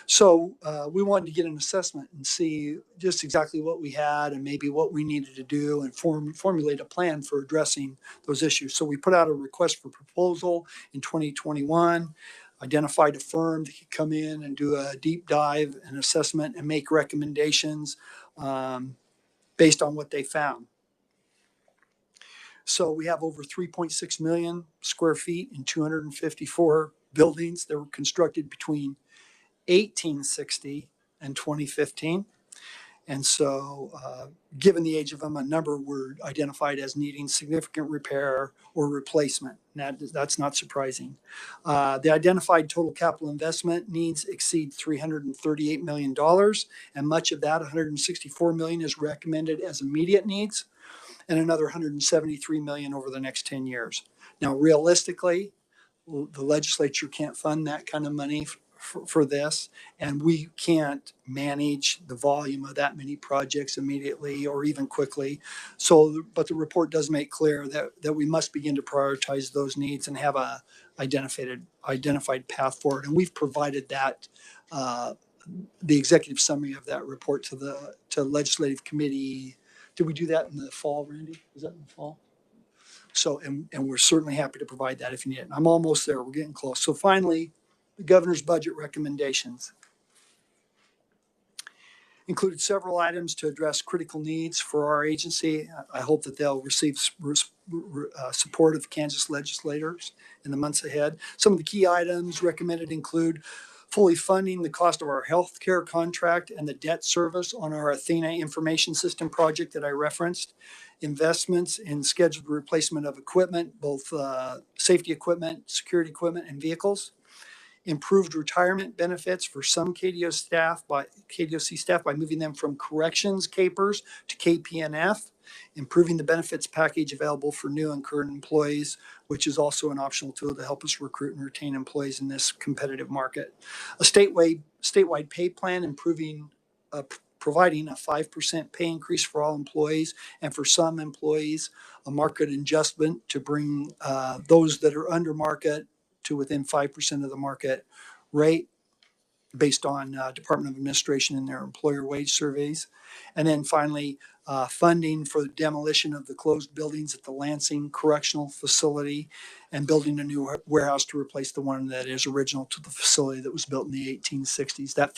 So we wanted to get an assessment and see just exactly what we had and maybe what we needed to do and formulate a plan for addressing those issues. So we put out a request for proposal in 2021, identified a firm that could come in and do a deep dive and assessment and make recommendations based on what they found. So we have over 3.6 million square feet in 254 buildings that were constructed between 1860 and 2015. And so, given the age of them, a number were identified as needing significant repair or replacement. That's not surprising. The identified total capital investment needs exceed $338 million, and much of that, $164 million, is recommended as immediate needs, and another $173 million over the next 10 years. Now, realistically, the legislature can't fund that kind of money for this, and we can't manage the volume of that many projects immediately or even quickly. So, but the report does make clear that we must begin to prioritize those needs and have a identified path forward. And we've provided that the executive summary of that report to legislative committee. Did we do that in the fall, Randy? Was that in the fall? So, and we're certainly happy to provide that if you need it. I'm almost there. We're getting close. So finally, the governor's budget recommendations included several items to address critical needs for our agency. I hope that they'll receive support of Kansas legislators in the months ahead. Some of the key items recommended include fully funding the cost of our healthcare contract and the debt service on our Athena information system project that I referenced, investments in scheduled replacement of equipment, both safety equipment, security equipment, and vehicles, improved retirement benefits for some KDOC staff by moving them from corrections capers to KPNF, improving the benefits package available for new and current employees, which is also an optional tool to help us recruit and retain employees in this competitive market. A statewide pay plan, providing a 5% pay increase for all employees, and for some employees, a market adjustment to bring those that are under market to within 5% of the market rate based on Department of Administration and their employer wage surveys. And then finally, funding for the demolition of the closed buildings at the Lansing Correctional Facility and building a new warehouse to replace the one that is original to the facility that was built in the 1860s. That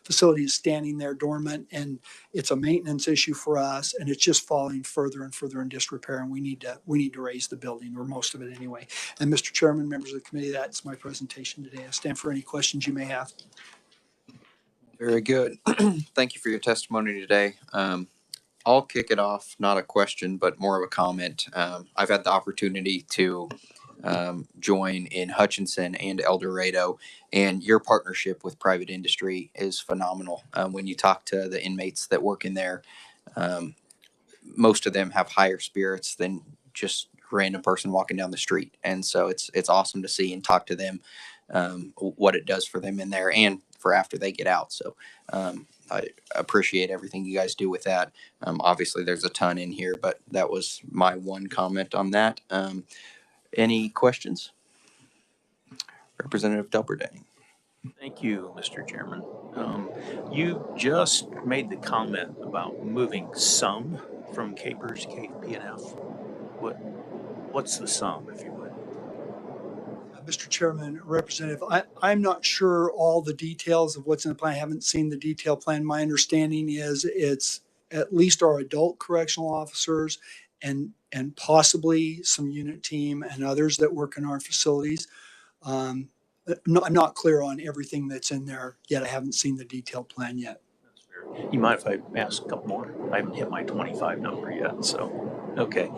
facility is standing there dormant, and it's a maintenance issue for us, and it's just falling further and further in disrepair, and we need to raise the building, or most of it anyway. And Mr. Chairman, members of the committee, that's my presentation today. I stand for any questions you may have. Very good. Thank you for your testimony today. I'll kick it off, not a question, but more of a comment. I've had the opportunity to join in Hutchinson and El Dorado. And your partnership with private industry is phenomenal. When you talk to the inmates that work in there, um, most of them have higher spirits than just a random person walking down the street. And so it's awesome to see and talk to them, what it does for them in there and for after they get out. So I appreciate everything you guys do with that. Obviously, there's a ton in here, but that was my one comment on that. Any questions? Representative Delberdang. Thank you, Mr. Chairman. You just made the comment about moving some from capers, KPNF. What's the sum, if you would? Mr. Chairman, Representative, I'm not sure all the details of what's in the plan. I haven't seen the detailed plan. My understanding is it's at least our adult correctional officers and possibly some unit team and others that work in our facilities. No, I'm not clear on everything that's in there yet. I haven't seen the detailed plan yet. That's fair. You mind if I ask a couple more? I haven't hit my 25 number yet, so, okay.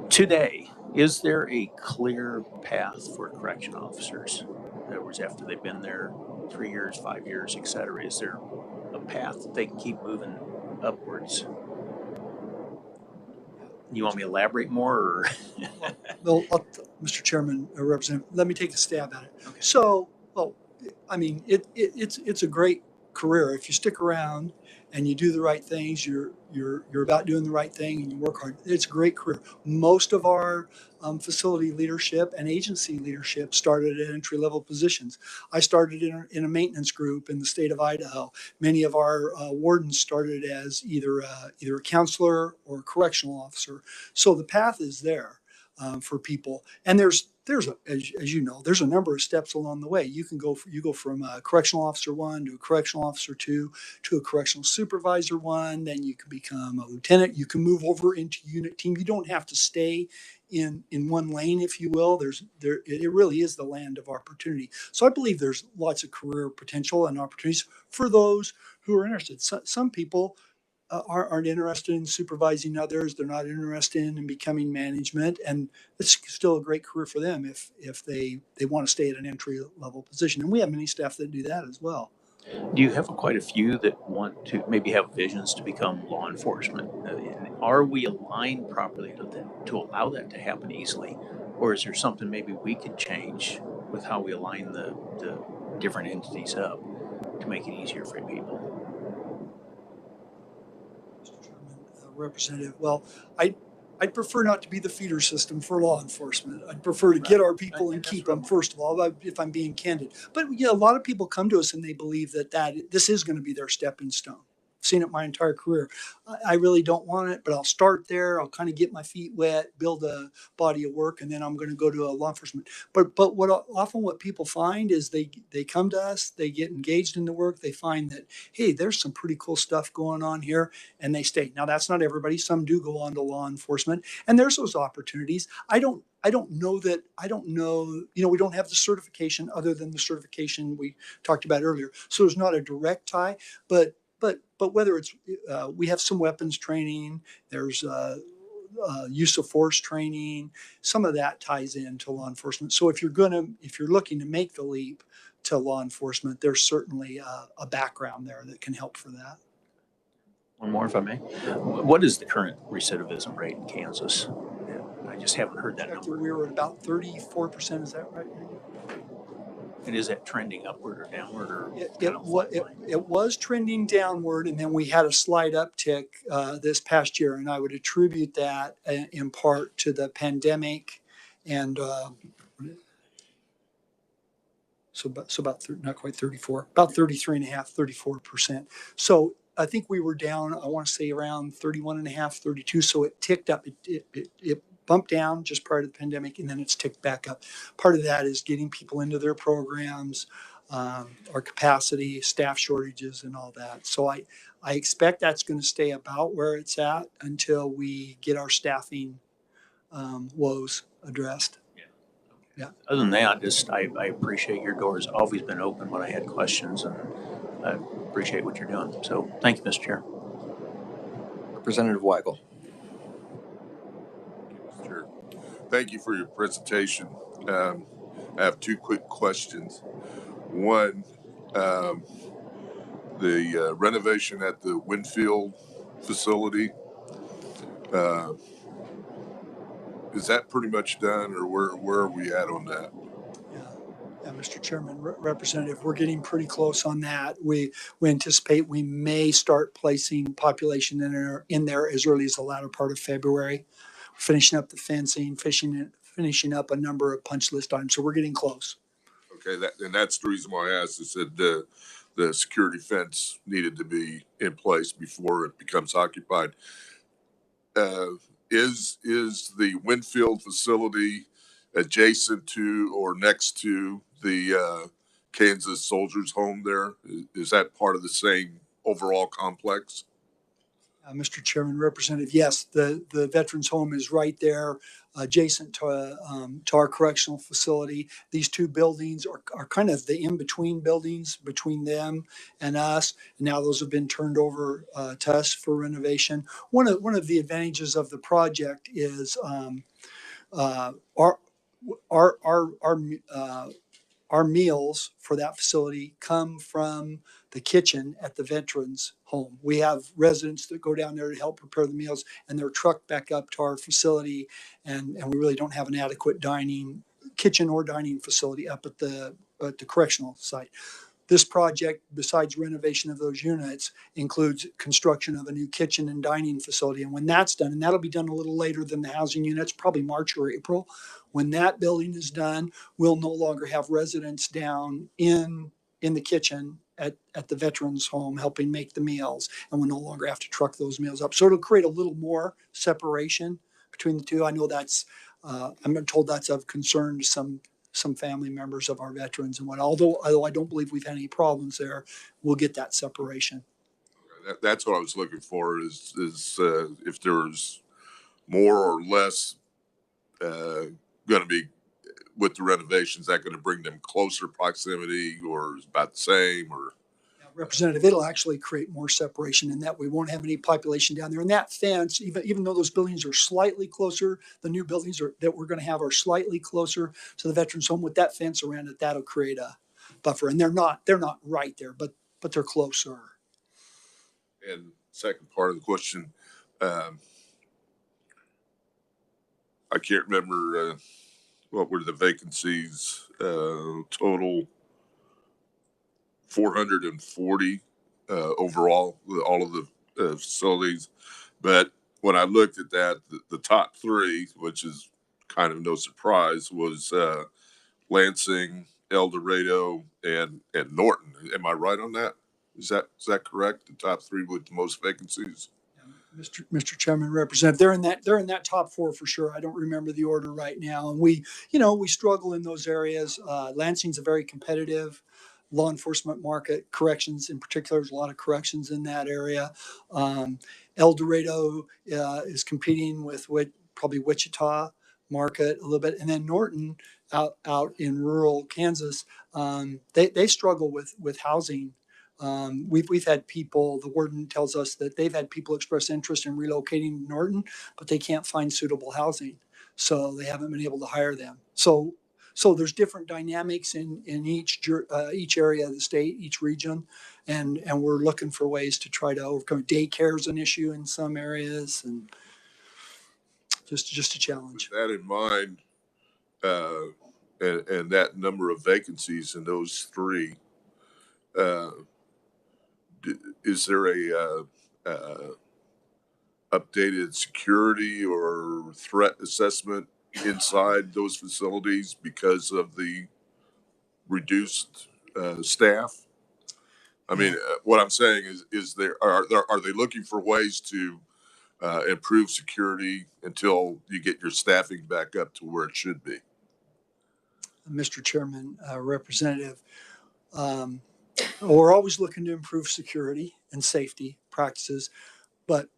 Today, is there a clear path for correction officers? In other words, after they've been there 3 years, 5 years, et cetera, is there a path that they can keep moving upwards? You want me to elaborate more, or? Well, Mr. Chairman, Representative, let me take a stab at it. Okay. So, well, I mean, it's a great career if you stick around and you do the right things. You're about doing the right thing and you work hard. It's a great career. Most of our facility leadership and agency leadership started at entry level positions. I started in a maintenance group in the state of Idaho. Many of our wardens started as either a counselor or a correctional officer. So the path is there. For people, and there's as you know, there's a number of steps along the way. You go from a correctional officer 1 to a correctional officer 2 to a correctional supervisor 1. Then you can become a lieutenant. You can move over into unit team. You don't have to stay in one lane, if you will. It really is the land of opportunity. So I believe there's lots of career potential and opportunities for those who are interested. Some people aren't interested in supervising others. They're not interested in becoming management, and it's still a great career for them if they want to stay at an entry level position. And we have many staff that do that as well. Do you have quite a few that want to maybe have visions to become law enforcement? Are we aligned properly to allow that to happen easily? Or is there something maybe we could change with how we align the different entities up to make it easier for people? Mr. Chairman, Representative, well, I'd prefer not to be the feeder system for law enforcement. I'd prefer to get our people and keep them, first of all, if I'm being candid. But yeah, a lot of people come to us and they believe that this is going to be their stepping stone. I've seen it my entire career. I really don't want it, but I'll start there. I'll kind of get my feet wet, build a body of work, and then I'm going to go to a law enforcement. But what people find is they come to us, they get engaged in the work, they find that, hey, there's some pretty cool stuff going on here, and they stay. Now that's not everybody. Some do go on to law enforcement, and there's those opportunities. I don't know, we don't have the certification other than the certification we talked about earlier. So there's not a direct tie, but whether it's, we have some weapons training, there's use of force training, some of that ties into law enforcement. So if you're looking to make the leap to law enforcement, there's certainly a background there that can help for that. One more, if I may. What is the current recidivism rate in Kansas? I just haven't heard that number. We were at about 34%. Is that right? And is that trending upward or downward, or it was trending downward, and then we had a slight uptick this past year, and I would attribute that in part to the pandemic, and not quite 34, about 33.5%, 34%. So I think we were down, I want to say around 31.5, 32. So it ticked up. It bumped down just prior to the pandemic, and then it's ticked back up. Part of that is getting people into their programs, our capacity, staff shortages, and all that. So I expect that's going to stay about where it's at until we get our staffing woes addressed. Yeah. Other than that, I appreciate your doors always been open when I had questions, and I appreciate what you're doing. So thank you, Mr. Chair. Representative Weigel. Thank you for your presentation. I have two quick questions. One, the renovation at the Winfield facility, uh, is that pretty much done, or where are we at on that? Yeah, Mr. Chairman, Representative, we're getting pretty close on that. We anticipate we may start placing population in there as early as the latter part of February. We're finishing up the fencing, finishing up a number of punch list items, so we're getting close. Okay, and that's the reason why I asked. I said the security fence needed to be in place before it becomes occupied. Uh, is the Winfield facility adjacent to or next to the Kansas Soldiers Home there? Is that part of the same overall complex? Mr. Chairman, Representative, yes, the Veterans Home is right there, adjacent to our correctional facility. These two buildings are kind of the in-between buildings between them and us. And now those have been turned over to us for renovation. One of the advantages of the project is our our meals for that facility come from the kitchen at the Veterans Home. We have residents that go down there to help prepare the meals, and they're trucked back up to our facility, and we really don't have an adequate kitchen or dining facility up at the correctional site. This project, besides renovation of those units, includes construction of a new kitchen and dining facility. And when that's done, and that'll be done a little later than the housing units, probably March or April, when that building is done, we'll no longer have residents down in the kitchen at the Veterans Home helping make the meals, and we'll no longer have to truck those meals up. So it'll create a little more separation between the two. I know that's, I'm told that's of concern to some family members of our veterans and what. Although I don't believe we've had any problems there, we'll get that separation. That's what I was looking for. Is if there's more or less going to be with the renovations, that going to bring them closer proximity, or is about the same, or? Representative, it'll actually create more separation in that we won't have any population down there. And that fence, even though those buildings are slightly closer, the new buildings that we're going to have are slightly closer to the Veterans Home. With that fence around it, that'll create a buffer. And they're not right there, but they're closer. And second part of the question, I can't remember what were the vacancies total. 440 overall, all of the facilities. But when I looked at that, the top three, which is kind of no surprise, was Lansing, El Dorado, and Norton. Am I right on that? Is that correct? The top three with the most vacancies? Mr. Chairman, Representative, they're in that top four for sure. I don't remember the order right now, and we struggle in those areas. Lansing's a very competitive law enforcement market. Corrections in particular, there's a lot of corrections in that area. El Dorado is competing with probably Wichita market a little bit, and then Norton out in rural Kansas, they struggle with housing. We've had people, the warden tells us that they've had people express interest in relocating to Norton, but they can't find suitable housing. So they haven't been able to hire them. So there's different dynamics in each area of the state, each region, and we're looking for ways to try to overcome. Daycare is an issue in some areas, and just a challenge. With that in mind, and that number of vacancies in those three, is there a updated security or threat assessment inside those facilities because of the reduced staff? I mean, what I'm saying is are they looking for ways to improve security until you get your staffing back up to where it should be? Mr. Chairman, Representative, we're always looking to improve security and safety practices, but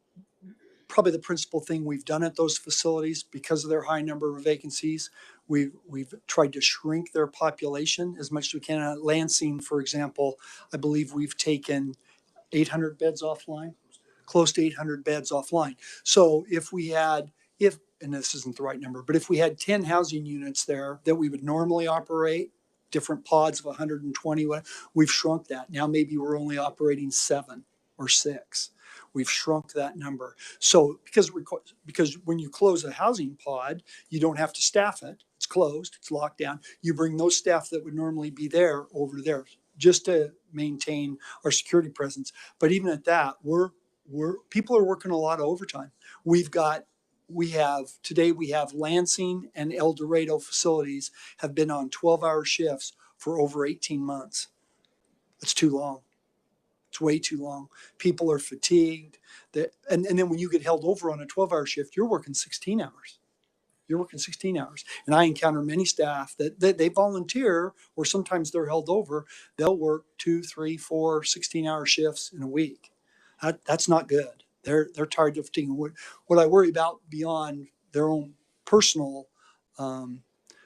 probably the principal thing we've done at those facilities, because of their high number of vacancies, we've tried to shrink their population as much as we can. At Lansing, for example, I believe we've taken 800 beds offline, close to 800 beds offline. So if we had and this isn't the right number, but if we had 10 housing units there that we would normally operate, different pods of 120, we've shrunk that. Now maybe we're only operating 7 or 6. We've shrunk that number. So because when you close a housing pod, you don't have to staff it. It's closed, it's locked down. You bring those staff that would normally be there over there just to maintain our security presence. But even at that, people are working a lot of overtime. We have Lansing and El Dorado facilities have been on 12-hour shifts for over 18 months. That's too long. It's way too long. People are fatigued. And then when you get held over on a 12-hour shift, you're working 16 hours. And I encounter many staff that they volunteer, or sometimes they're held over. They'll work 2, 3, 4, 16-hour shifts in a week. That's not good. They're tired of fatiguing. What I worry about beyond their own personal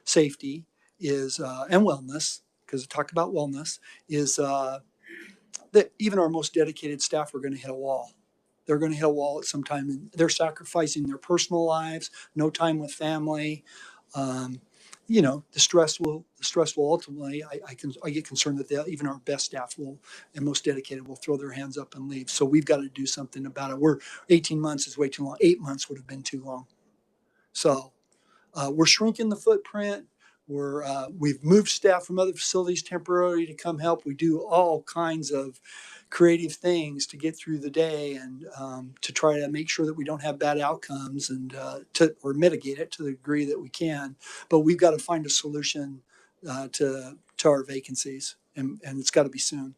safety is and wellness, because I talk about wellness, is that even our most dedicated staff are going to hit a wall. They're going to hit a wall at some time, and they're sacrificing their personal lives, no time with family. The stress will ultimately. I get concerned that even our best staff and most dedicated will throw their hands up and leave. So we've got to do something about it. 18 months is way too long. 8 months would have been too long. So we're shrinking the footprint. We've moved staff from other facilities temporarily to come help. We do all kinds of creative things to get through the day and to try to make sure that we don't have bad outcomes and or mitigate it to the degree that we can. But we've got to find a solution to our vacancies, and it's got to be soon.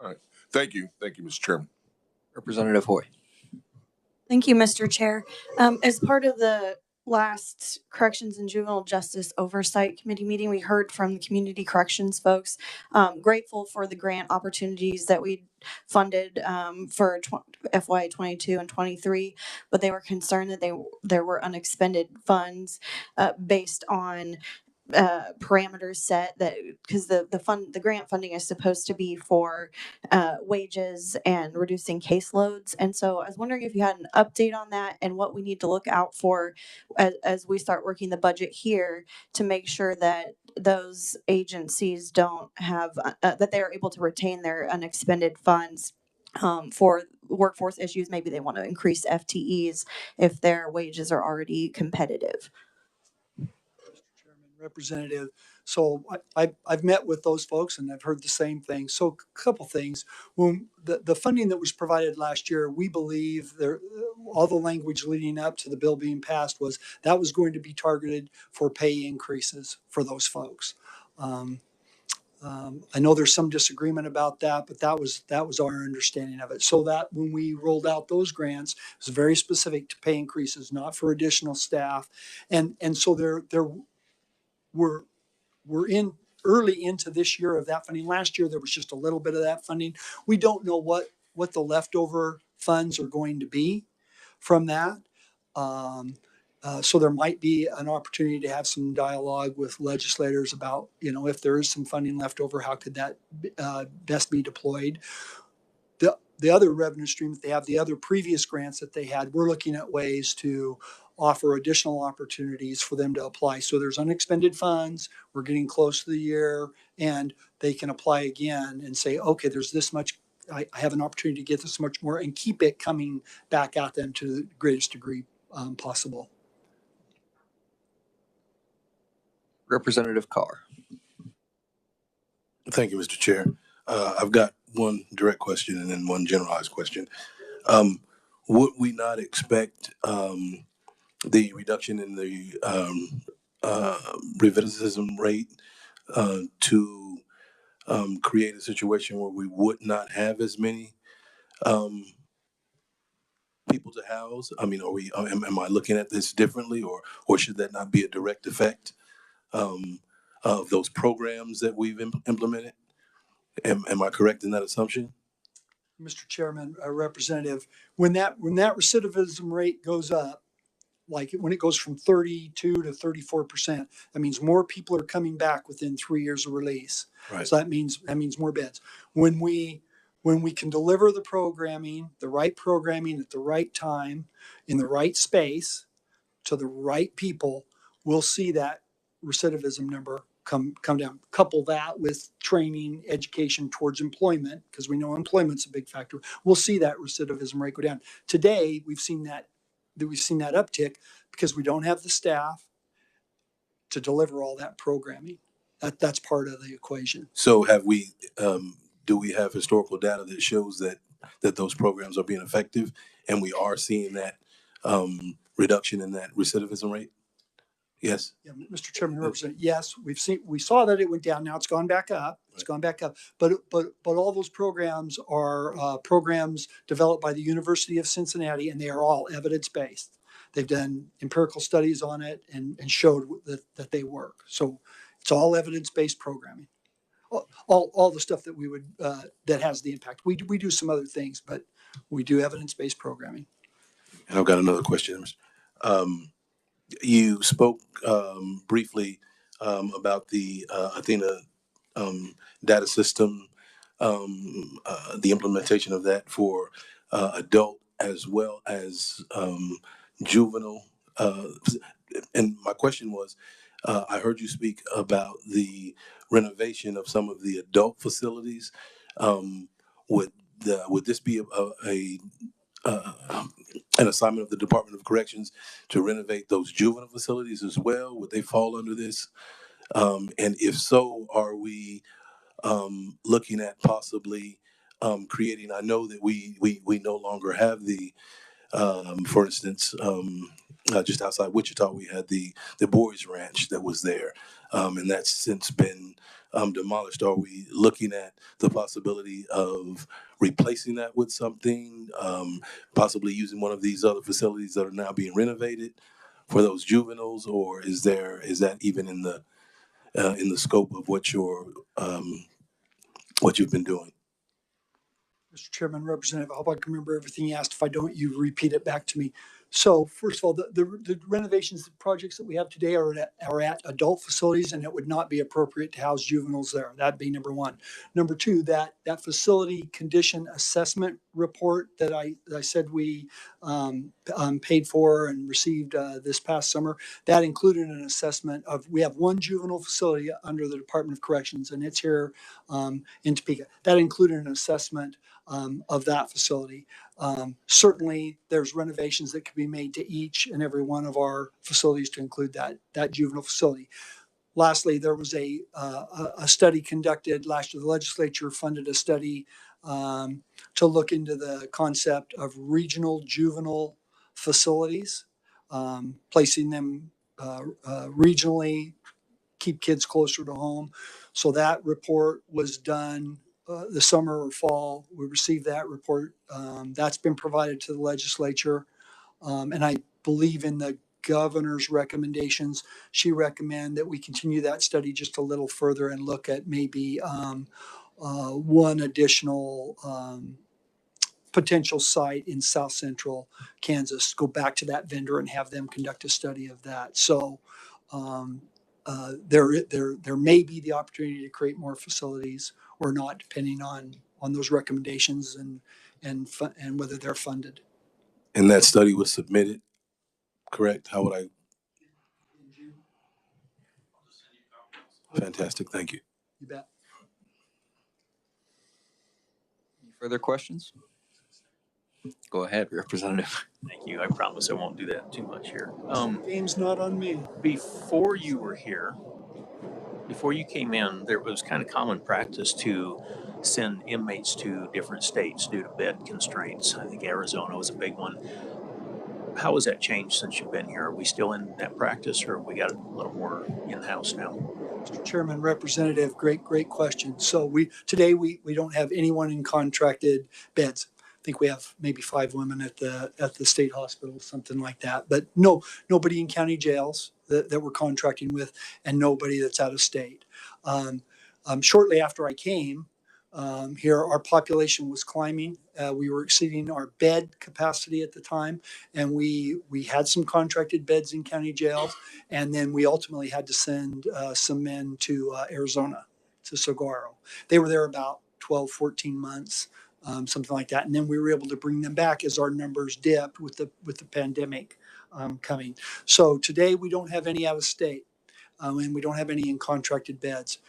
All right. Thank you, Mr. Chairman. Representative Hoy. Thank you, Mr. Chair. As part of the last Corrections and Juvenile Justice Oversight Committee meeting, we heard from the community corrections folks. Grateful for the grant opportunities that we funded for FY 22 and 23, but they were concerned that there were unexpended funds based on parameters set, that because the grant funding is supposed to be for wages and reducing caseloads. And so I was wondering if you had an update on that and what we need to look out for as we start working the budget here to make sure that those agencies don't have that they are able to retain their unexpended funds for workforce issues. Maybe they want to increase FTEs if their wages are already competitive. Representative. So I've met with those folks and I've heard the same thing. So a couple things. When the funding that was provided last year, we believe all the language leading up to the bill being passed was that was going to be targeted for pay increases for those folks. I know there's some disagreement about that, but that was our understanding of it. So that when we rolled out those grants, it was very specific to pay increases, not for additional staff. And so we're in early into this year of that funding. Last year, there was just a little bit of that funding. We don't know what the leftover funds are going to be from that. So there might be an opportunity to have some dialogue with legislators about, if there is some funding left over, how could that best be deployed? The other revenue stream that they have, the other previous grants that they had, we're looking at ways to offer additional opportunities for them to apply. So there's unexpended funds, we're getting close to the year, and they can apply again and say, okay, there's this much, I have an opportunity to get this much more, and keep it coming back at them to the greatest degree possible. Representative Carr. Thank you, Mr. Chair. I've got one direct question and then one generalized question. Would we not expect the reduction in the recidivism rate to create a situation where we would not have as many people to house? I mean, am I looking at this differently, or should that not be a direct effect of those programs that we've implemented? Am I correct in that assumption? Mr. Chairman, Representative, when that recidivism rate goes up, like when it goes from 32 to 34%, that means more people are coming back within 3 years of release. Right. So that means more beds. When we When we can deliver the programming at the right time, in the right space, to the right people, we'll see that recidivism number come down. Couple that with training, education towards employment, because we know employment's a big factor. We'll see that recidivism rate go down. Today, we've seen that uptick because we don't have the staff to deliver all that programming. That's part of the equation. So have we, do we have historical data that shows that those programs are being effective and we are seeing that reduction in that recidivism rate? Yes. Yeah, Mr. Chairman, Representative, yes, we saw that it went down. Now it's gone back up. It's gone back up. But all those programs are programs developed by the University of Cincinnati, and they are all evidence-based. They've done empirical studies on it and showed that they work. So it's all evidence-based programming. All the stuff that we would that has the impact. We do some other things, but we do evidence-based programming. And I've got another question. You spoke briefly about the Athena data system, the implementation of that for adult as well as juvenile. And my question was, I heard you speak about the renovation of some of the adult facilities. Would this be an assignment of the Department of Corrections to renovate those juvenile facilities as well? Would they fall under this? And if so, are we looking at possibly creating? I know that we no longer have the, for instance, just outside Wichita, we had the Boys Ranch that was there, and that's since been demolished. Are we looking at the possibility of replacing that with something, possibly using one of these other facilities that are now being renovated for those juveniles, or is that even in the scope of what you've been doing? Mr. Chairman, Representative, I hope I can remember everything you asked. If I don't, you repeat it back to me. So first of all, the renovations projects that we have today are at adult facilities, and it would not be appropriate to house juveniles there. That'd be number one. Number two, that facility condition assessment report that I said we paid for and received this past summer, that included an assessment of, we have one juvenile facility under the Department of Corrections, and it's here in Topeka. That included an assessment of that facility. Certainly, there's renovations that could be made to each and every one of our facilities to include that juvenile facility. Lastly, there was a study conducted last year. The legislature funded a study to look into the concept of regional juvenile facilities, placing them regionally, keep kids closer to home. So that report was done the summer or fall. We received that report. That's been provided to the legislature. And I believe in the governor's recommendations, she recommended that we continue that study just a little further and look at maybe one additional potential site in South Central Kansas. Go back to that vendor and have them conduct a study of that. So there may be the opportunity to create more facilities or not, depending on those recommendations and whether they're funded. And that study was submitted, correct? How would I? Fantastic, thank you. You bet. Any further questions? Go ahead, Representative. Thank you. I promise I won't do that too much here. Game's not on me. Before you were here, before you came in, there was kind of common practice to send inmates to different states due to bed constraints. I think Arizona was a big one. How has that changed since you've been here? Are we still in that practice, or we got a little more in-house now? Mr. Chairman, Representative, great question. So today we don't have anyone in contracted beds. I think we have maybe 5 women at the state hospital, something like that. But nobody in county jails that we're contracting with, and nobody that's out of state. Shortly after I came here, our population was climbing. We were exceeding our bed capacity at the time, and we had some contracted beds in county jails, and then we ultimately had to send some men to Arizona, to Saguaro. They were there about 12, 14 months. something like that. And then we were able to bring them back as our numbers dipped with the pandemic coming. So today we don't have any out of state, and we don't have any in contracted beds.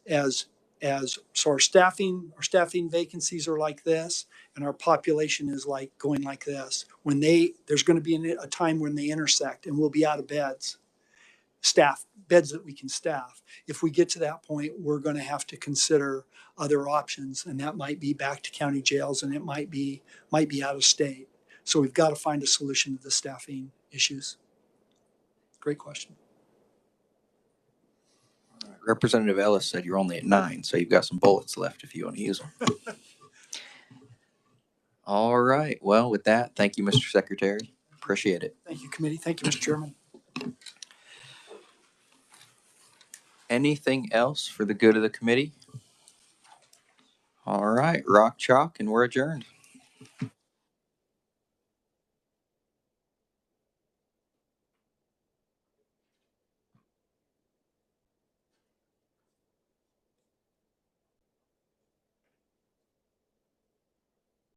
So our staffing vacancies are like this, and our population is like going like this. There's going to be a time when they intersect, and we'll be out of beds that we can staff. If we get to that point, we're going to have to consider other options, and that might be back to county jails, and it might be out of state. So we've got to find a solution to the staffing issues. Great question. Representative Ellis said you're only at 9, so you've got some bullets left if you want to use them. All right. Well, with that, thank you, Mr. Secretary. Appreciate it. Thank you, committee. Thank you, Mr. Chairman. Anything else for the good of the committee? All right. Rock chalk, and we're adjourned.